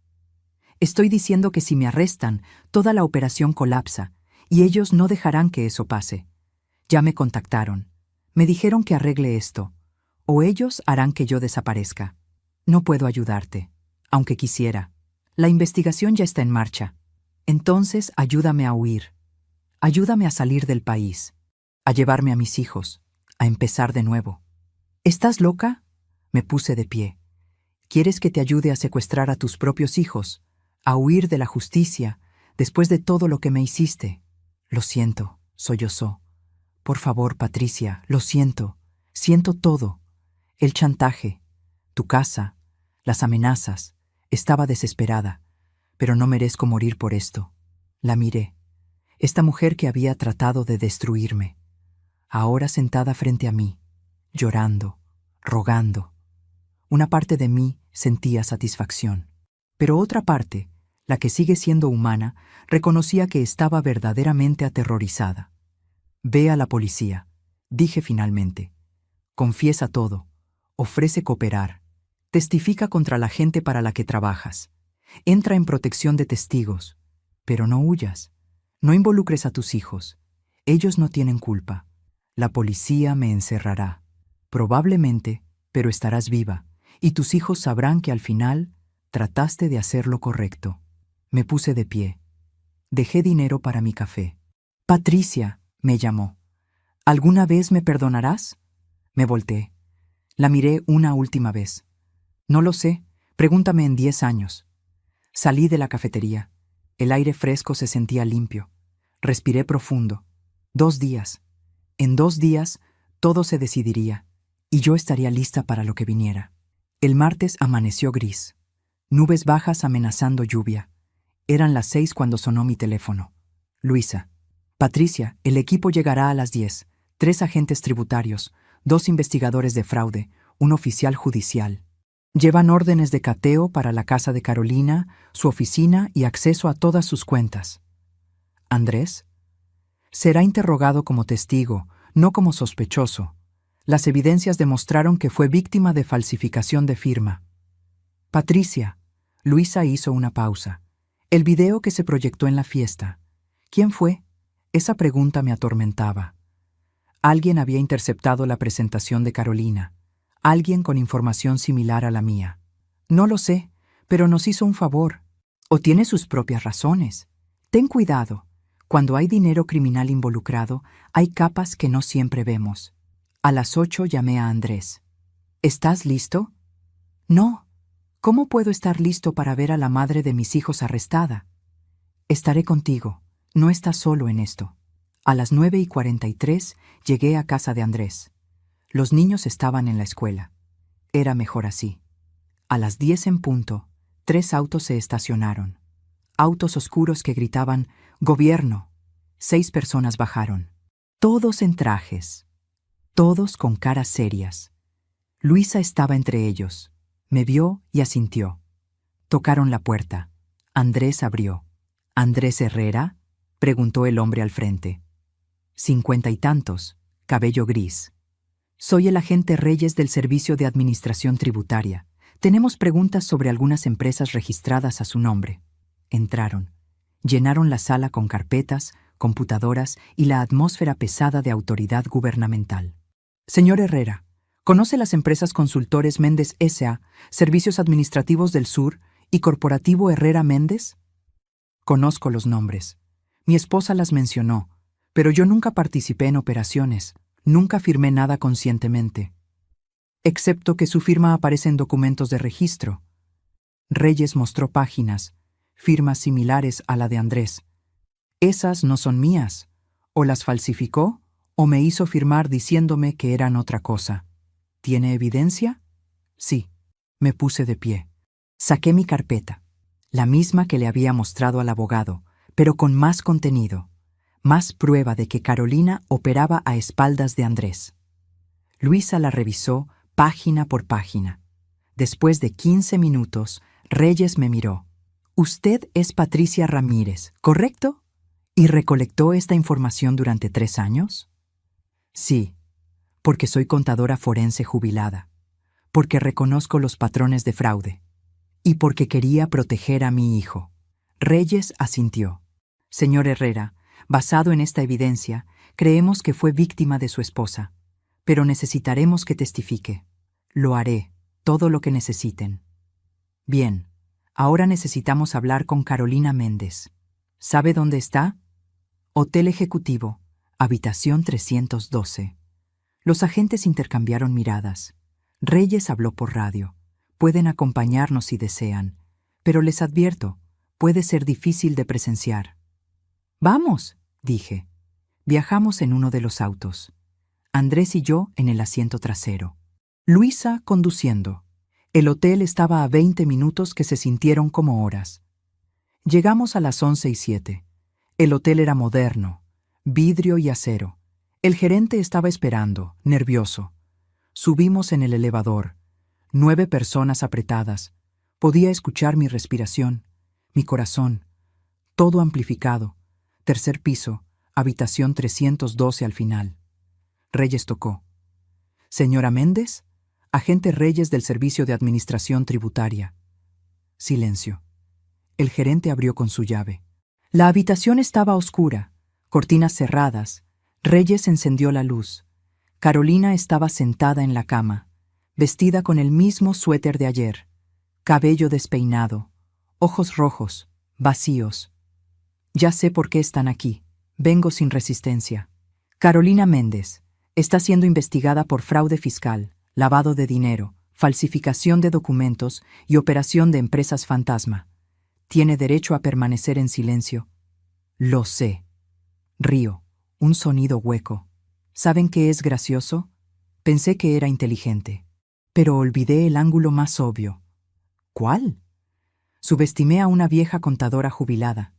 [SPEAKER 1] Estoy diciendo que si me arrestan, toda la operación colapsa, y ellos no dejarán que eso pase. Ya me contactaron. Me dijeron que arregle esto, o ellos harán que yo desaparezca. No puedo ayudarte, aunque quisiera. La investigación ya está en marcha. Entonces ayúdame a huir. Ayúdame a salir del país, a llevarme a mis hijos, a empezar de nuevo. ¿Estás loca? Me puse de pie. ¿Quieres que te ayude a secuestrar a tus propios hijos, a huir de la justicia, después de todo lo que me hiciste? Lo siento, sollozó. Por favor, Patricia, lo siento. Siento todo. El chantaje, tu casa, las amenazas. Estaba desesperada, pero no merezco morir por esto. La miré. Esta mujer que había tratado de destruirme, ahora sentada frente a mí, llorando, rogando. Una parte de mí sentía satisfacción, pero otra parte, la que sigue siendo humana, reconocía que estaba verdaderamente aterrorizada. Ve a la policía, dije finalmente. Confiesa todo, ofrece cooperar, testifica contra la gente para la que trabajas, entra en protección de testigos, pero no huyas. No involucres a tus hijos. Ellos no tienen culpa. La policía me encerrará. Probablemente, pero estarás viva, y tus hijos sabrán que al final trataste de hacer lo correcto. Me puse de pie. Dejé dinero para mi café. Patricia, me llamó. ¿Alguna vez me perdonarás? Me volteé. La miré una última vez. No lo sé. Pregúntame en 10 años. Salí de la cafetería. El aire fresco se sentía limpio. Respiré profundo. 2 días. En 2 días, todo se decidiría, y yo estaría lista para lo que viniera. El martes amaneció gris. Nubes bajas amenazando lluvia. Eran las 6 cuando sonó mi teléfono. Luisa. Patricia, el equipo llegará a las 10. 3 agentes tributarios, 2 investigadores de fraude, un oficial judicial. Llevan órdenes de cateo para la casa de Carolina, su oficina y acceso a todas sus cuentas. Andrés será interrogado como testigo, no como sospechoso. Las evidencias demostraron que fue víctima de falsificación de firma. Patricia. Luisa hizo una pausa. El video que se proyectó en la fiesta. ¿Quién fue? Esa pregunta me atormentaba. Alguien había interceptado la presentación de Carolina. Alguien con información similar a la mía. No lo sé, pero nos hizo un favor. O tiene sus propias razones. Ten cuidado. Cuando hay dinero criminal involucrado, hay capas que no siempre vemos. A las 8 llamé a Andrés. ¿Estás listo? No. ¿Cómo puedo estar listo para ver a la madre de mis hijos arrestada? Estaré contigo. No estás solo en esto. A las 9:43 llegué a casa de Andrés. Los niños estaban en la escuela. Era mejor así. A las 10 en punto, 3 autos se estacionaron. Autos oscuros que gritaban «Gobierno». 6 personas bajaron. Todos en trajes. Todos con caras serias. Luisa estaba entre ellos. Me vio y asintió. Tocaron la puerta. Andrés abrió. «¿Andrés Herrera?», preguntó el hombre al frente. 50 y tantos, cabello gris. Soy el agente Reyes del Servicio de Administración Tributaria. Tenemos preguntas sobre algunas empresas registradas a su nombre. Entraron. Llenaron la sala con carpetas, computadoras y la atmósfera pesada de autoridad gubernamental. Señor Herrera, ¿conoce las empresas Consultores Méndez S.A., Servicios Administrativos del Sur y Corporativo Herrera Méndez? Conozco los nombres. Mi esposa las mencionó, pero yo nunca participé en operaciones, nunca firmé nada conscientemente. Excepto que su firma aparece en documentos de registro. Reyes mostró páginas, firmas similares a la de Andrés. Esas no son mías. O las falsificó, o me hizo firmar diciéndome que eran otra cosa. ¿Tiene evidencia? Sí. Me puse de pie. Saqué mi carpeta, la misma que le había mostrado al abogado, pero con más contenido, más prueba de que Carolina operaba a espaldas de Andrés. Luisa la revisó página por página. Después de 15 minutos, Reyes me miró. «Usted es Patricia Ramírez, ¿correcto? ¿Y recolectó esta información durante 3 años?» «Sí, porque soy contadora forense jubilada, porque reconozco los patrones de fraude y porque quería proteger a mi hijo». Reyes asintió. «Señor Herrera, basado en esta evidencia, creemos que fue víctima de su esposa, pero necesitaremos que testifique. Lo haré, todo lo que necesiten». «Bien, ahora necesitamos hablar con Carolina Méndez. ¿Sabe dónde está?» «Hotel Ejecutivo, habitación 312». Los agentes intercambiaron miradas. Reyes habló por radio. «Pueden acompañarnos si desean, pero les advierto, puede ser difícil de presenciar». «Vamos», dije. Viajamos en uno de los autos. Andrés y yo en el asiento trasero. Luisa conduciendo. El hotel estaba a 20 minutos que se sintieron como horas. Llegamos a las 11:07. El hotel era moderno, vidrio y acero. El gerente estaba esperando, nervioso. Subimos en el elevador. 9 personas apretadas. Podía escuchar mi respiración, mi corazón. Todo amplificado. 3er piso, habitación 312 al final. Reyes tocó. «Señora Méndez, agente Reyes del Servicio de Administración Tributaria». Silencio. El gerente abrió con su llave. La habitación estaba oscura, cortinas cerradas. Reyes encendió la luz. Carolina estaba sentada en la cama, vestida con el mismo suéter de ayer, cabello despeinado, ojos rojos, vacíos. «Ya sé por qué están aquí. Vengo sin resistencia. Carolina Méndez está siendo investigada por fraude fiscal, lavado de dinero, falsificación de documentos y operación de empresas fantasma. Tiene derecho a permanecer en silencio». «Lo sé». Río. Un sonido hueco. ¿Saben qué es gracioso? Pensé que era inteligente, pero olvidé el ángulo más obvio. ¿Cuál? Subestimé a una vieja contadora jubilada.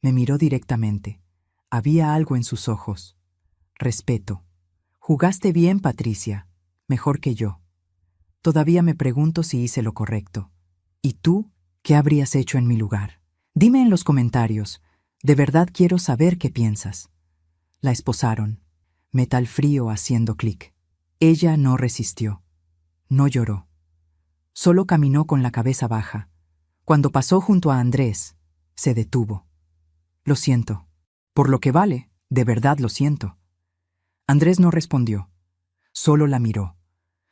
[SPEAKER 1] Me miró directamente. Había algo en sus ojos. Respeto. Jugaste bien, Patricia. Mejor que yo. Todavía me pregunto si hice lo correcto. ¿Y tú? ¿Qué habrías hecho en mi lugar? Dime en los comentarios. De verdad quiero saber qué piensas. La esposaron. Metal frío haciendo clic. Ella no resistió. No lloró. Solo caminó con la cabeza baja. Cuando pasó junto a Andrés, se detuvo. Lo siento. Por lo que vale, de verdad lo siento. Andrés no respondió. Solo la miró.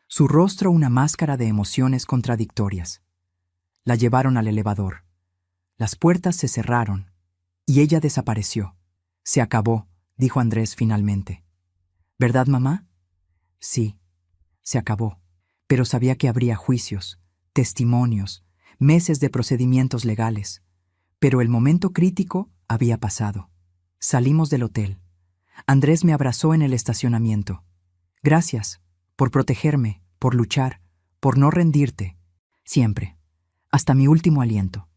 [SPEAKER 1] Su rostro una máscara de emociones contradictorias. La llevaron al elevador. Las puertas se cerraron y ella desapareció. Se acabó, dijo Andrés finalmente. ¿Verdad, mamá? Sí, se acabó. Pero sabía que habría juicios, testimonios, meses de procedimientos legales. Pero el momento crítico había pasado. Salimos del hotel. Andrés me abrazó en el estacionamiento. Gracias, por protegerme, por luchar, por no rendirte. Siempre. Hasta mi último aliento.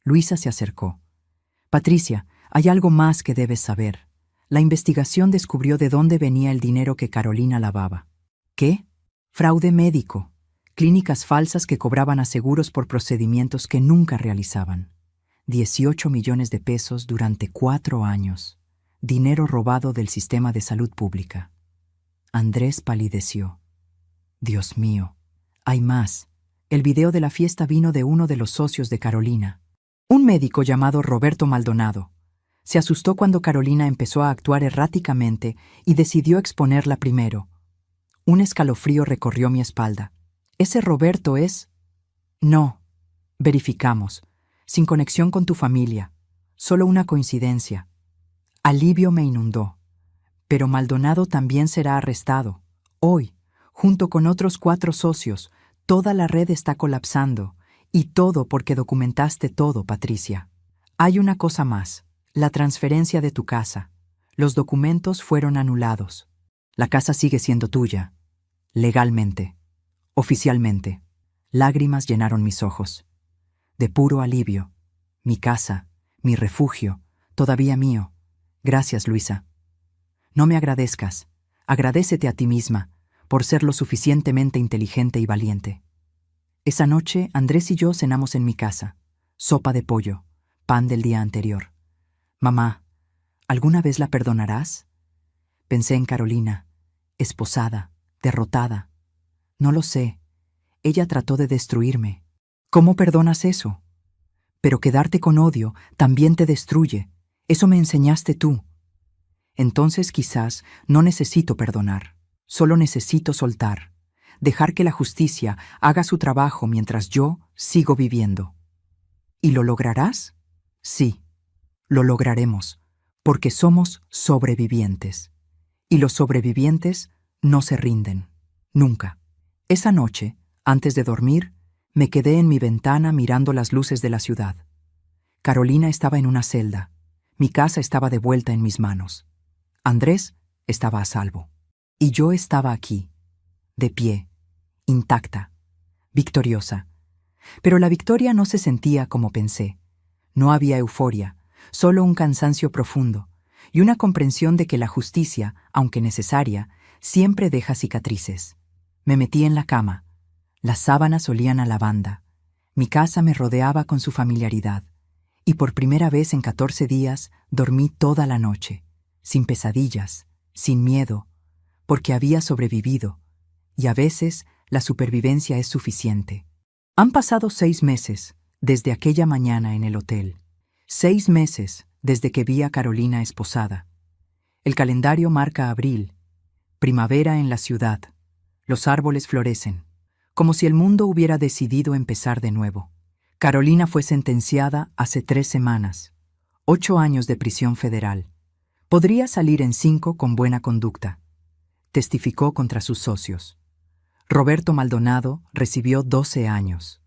[SPEAKER 1] Luisa se acercó. Patricia, hay algo más que debes saber. La investigación descubrió de dónde venía el dinero que Carolina lavaba. ¿Qué? Fraude médico. Clínicas falsas que cobraban a seguros por procedimientos que nunca realizaban. 18 millones de pesos durante 4 años. Dinero robado del sistema de salud pública. Andrés palideció. Dios mío, hay más. El video de la fiesta vino de uno de los socios de Carolina. Un médico llamado Roberto Maldonado. Se asustó cuando Carolina empezó a actuar erráticamente y decidió exponerla primero. Un escalofrío recorrió mi espalda. ¿Ese Roberto es? No. Verificamos. Sin conexión con tu familia. Solo una coincidencia. Alivio me inundó. Pero Maldonado también será arrestado. Hoy, junto con otros 4 socios, toda la red está colapsando. Y todo porque documentaste todo, Patricia. Hay una cosa más. La transferencia de tu casa. Los documentos fueron anulados. La casa sigue siendo tuya. Legalmente. Oficialmente. Lágrimas llenaron mis ojos. De puro alivio. Mi casa, mi refugio, todavía mío. Gracias, Luisa. No me agradezcas. Agradécete a ti misma por ser lo suficientemente inteligente y valiente. Esa noche, Andrés y yo cenamos en mi casa. Sopa de pollo, pan del día anterior. Mamá, ¿alguna vez la perdonarás? Pensé en Carolina, esposada, derrotada. No lo sé. Ella trató de destruirme. ¿Cómo perdonas eso? Pero quedarte con odio también te destruye. Eso me enseñaste tú. Entonces quizás no necesito perdonar. Solo necesito soltar. Dejar que la justicia haga su trabajo mientras yo sigo viviendo. ¿Y lo lograrás? Sí, lo lograremos, porque somos sobrevivientes. Y los sobrevivientes no se rinden, nunca. Esa noche, antes de dormir, me quedé en mi ventana mirando las luces de la ciudad. Carolina estaba en una celda. Mi casa estaba de vuelta en mis manos. Andrés estaba a salvo. Y yo estaba aquí, de pie, intacta, victoriosa. Pero la victoria no se sentía como pensé. No había euforia, solo un cansancio profundo y una comprensión de que la justicia, aunque necesaria, siempre deja cicatrices. Me metí en la cama. Las sábanas olían a lavanda. Mi casa me rodeaba con su familiaridad. Y por primera vez en 14 días dormí toda la noche, sin pesadillas, sin miedo, porque había sobrevivido. Y a veces la supervivencia es suficiente. Han pasado 6 meses desde aquella mañana en el hotel. 6 meses desde que vi a Carolina esposada. El calendario marca abril, primavera en la ciudad. Los árboles florecen, como si el mundo hubiera decidido empezar de nuevo. Carolina fue sentenciada hace 3 semanas. 8 años de prisión federal. Podría salir en 5 con buena conducta. Testificó contra sus socios. Roberto Maldonado recibió 12 años.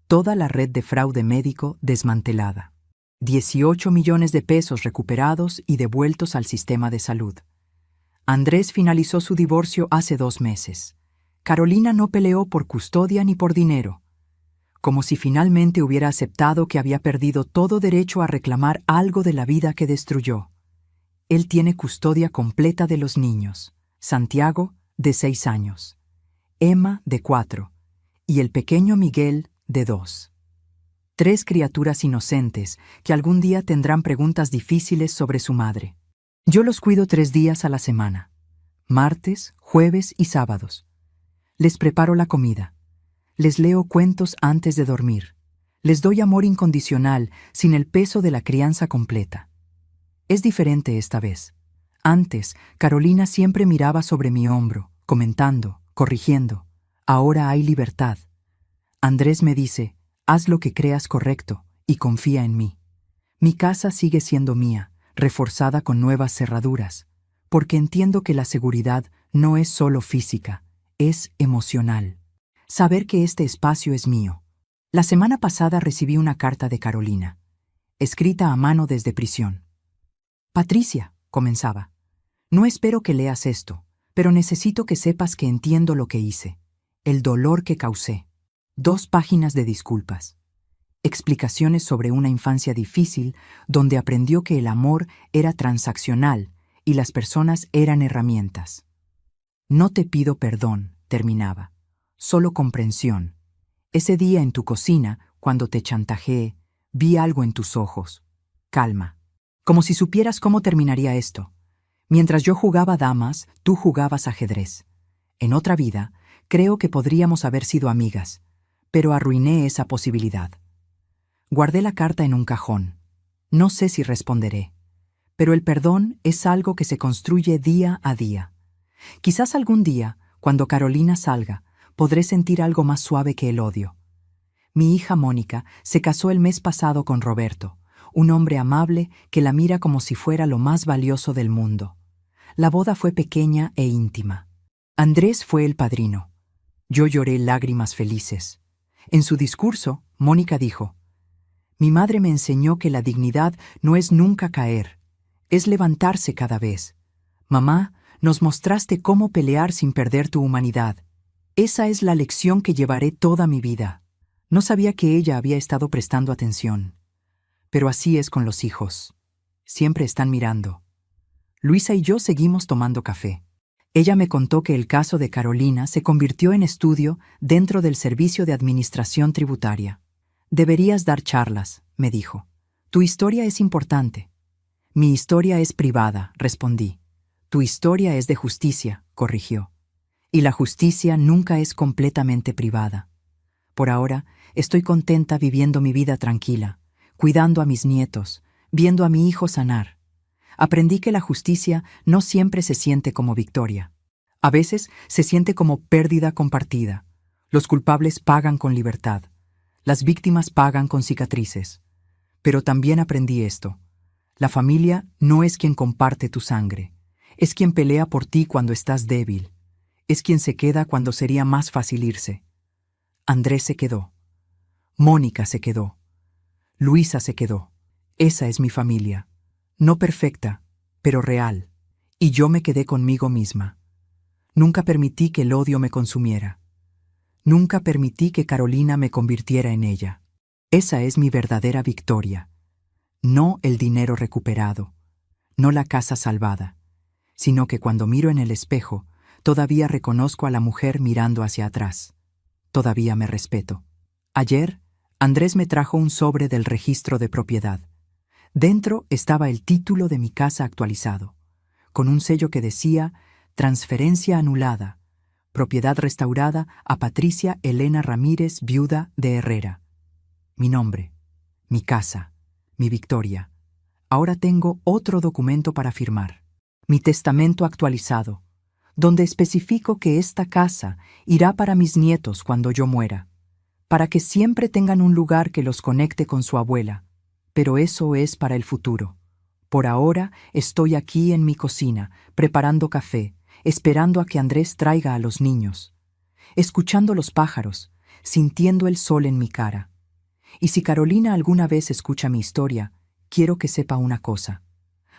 [SPEAKER 1] Toda la red de fraude médico desmantelada. 18 millones de pesos recuperados y devueltos al sistema de salud. Andrés finalizó su divorcio hace 2 meses. Carolina no peleó por custodia ni por dinero. como si finalmente hubiera aceptado que había perdido todo derecho a reclamar algo de la vida que destruyó. Él tiene custodia completa de los niños: Santiago, de 6 años, Emma, de 4, y el pequeño Miguel, de 2. 3 criaturas inocentes que algún día tendrán preguntas difíciles sobre su madre. Yo los cuido 3 días a la semana: martes, jueves y sábados. Les preparo la comida. Les leo cuentos antes de dormir. Les doy amor incondicional sin el peso de la crianza completa. Es diferente esta vez. Antes, Carolina siempre miraba sobre mi hombro, comentando, corrigiendo. Ahora hay libertad. Andrés me dice: haz lo que creas correcto y confía en mí. Mi casa sigue siendo mía, reforzada con nuevas cerraduras, porque entiendo que la seguridad no es solo física, es emocional. Saber que este espacio es mío. La semana pasada recibí una carta de Carolina, escrita a mano desde prisión. Patricia, comenzaba, no espero que leas esto, pero necesito que sepas que entiendo lo que hice, el dolor que causé. 2 páginas de disculpas. Explicaciones sobre una infancia difícil donde aprendió que el amor era transaccional y las personas eran herramientas. No te pido perdón, terminaba, solo comprensión. Ese día en tu cocina, cuando te chantajeé, vi algo en tus ojos. Calma. Como si supieras cómo terminaría esto. Mientras yo jugaba damas, tú jugabas ajedrez. En otra vida, creo que podríamos haber sido amigas, pero arruiné esa posibilidad. Guardé la carta en un cajón. No sé si responderé, pero el perdón es algo que se construye día a día. Quizás algún día, cuando Carolina salga, podré sentir algo más suave que el odio. Mi hija Mónica se casó el mes pasado con Roberto, un hombre amable que la mira como si fuera lo más valioso del mundo. La boda fue pequeña e íntima. Andrés fue el padrino. Yo lloré lágrimas felices. En su discurso, Mónica dijo: mi madre me enseñó que la dignidad no es nunca caer, es levantarse cada vez. Mamá, nos mostraste cómo pelear sin perder tu humanidad. Esa es la lección que llevaré toda mi vida. No sabía que ella había estado prestando atención. Pero así es con los hijos. Siempre están mirando. Luisa y yo seguimos tomando café. Ella me contó que el caso de Carolina se convirtió en estudio dentro del Servicio de Administración Tributaria. Deberías dar charlas, me dijo. Tu historia es importante. Mi historia es privada, respondí. Tu historia es de justicia, corrigió. Y la justicia nunca es completamente privada. Por ahora, estoy contenta viviendo mi vida tranquila, cuidando a mis nietos, viendo a mi hijo sanar. Aprendí que la justicia no siempre se siente como victoria. A veces se siente como pérdida compartida. Los culpables pagan con libertad. Las víctimas pagan con cicatrices. Pero también aprendí esto. La familia no es quien comparte tu sangre. Es quien pelea por ti cuando estás débil. Es quien se queda cuando sería más fácil irse. Andrés se quedó. Mónica se quedó. Luisa se quedó. Esa es mi familia. No perfecta, pero real. Y yo me quedé conmigo misma. Nunca permití que el odio me consumiera. Nunca permití que Carolina me convirtiera en ella. Esa es mi verdadera victoria. No el dinero recuperado, no la casa salvada, sino que cuando miro en el espejo, todavía reconozco a la mujer mirando hacia atrás. Todavía me respeto. Ayer, Andrés me trajo un sobre del registro de propiedad. Dentro estaba el título de mi casa actualizado, con un sello que decía: transferencia anulada, propiedad restaurada a Patricia Elena Ramírez, viuda de Herrera. Mi nombre, mi casa, mi victoria. Ahora tengo otro documento para firmar. Mi testamento actualizado, donde especifico que esta casa irá para mis nietos cuando yo muera, para que siempre tengan un lugar que los conecte con su abuela. Pero eso es para el futuro. Por ahora estoy aquí en mi cocina, preparando café, esperando a que Andrés traiga a los niños, escuchando los pájaros, sintiendo el sol en mi cara. Y si Carolina alguna vez escucha mi historia, quiero que sepa una cosa.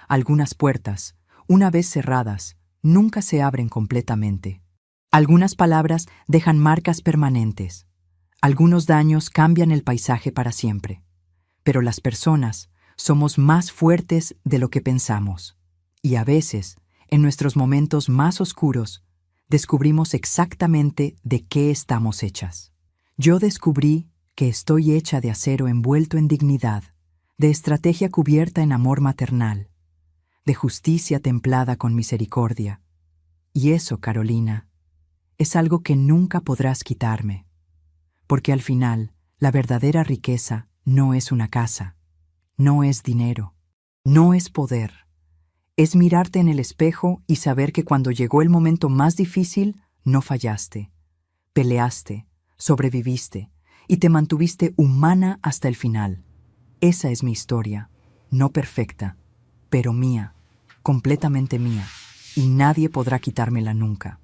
[SPEAKER 1] Algunas puertas, una vez cerradas, nunca se abren completamente. Algunas palabras dejan marcas permanentes. Algunos daños cambian el paisaje para siempre, pero las personas somos más fuertes de lo que pensamos. Y a veces, en nuestros momentos más oscuros, descubrimos exactamente de qué estamos hechas. Yo descubrí que estoy hecha de acero envuelto en dignidad, de estrategia cubierta en amor maternal, de justicia templada con misericordia. Y eso, Carolina, es algo que nunca podrás quitarme, porque al final, la verdadera riqueza no es una casa, no es dinero, no es poder. Es mirarte en el espejo y saber que cuando llegó el momento más difícil, no fallaste. Peleaste, sobreviviste y te mantuviste humana hasta el final. Esa es mi historia, no perfecta, pero mía, completamente mía, y nadie podrá quitármela nunca.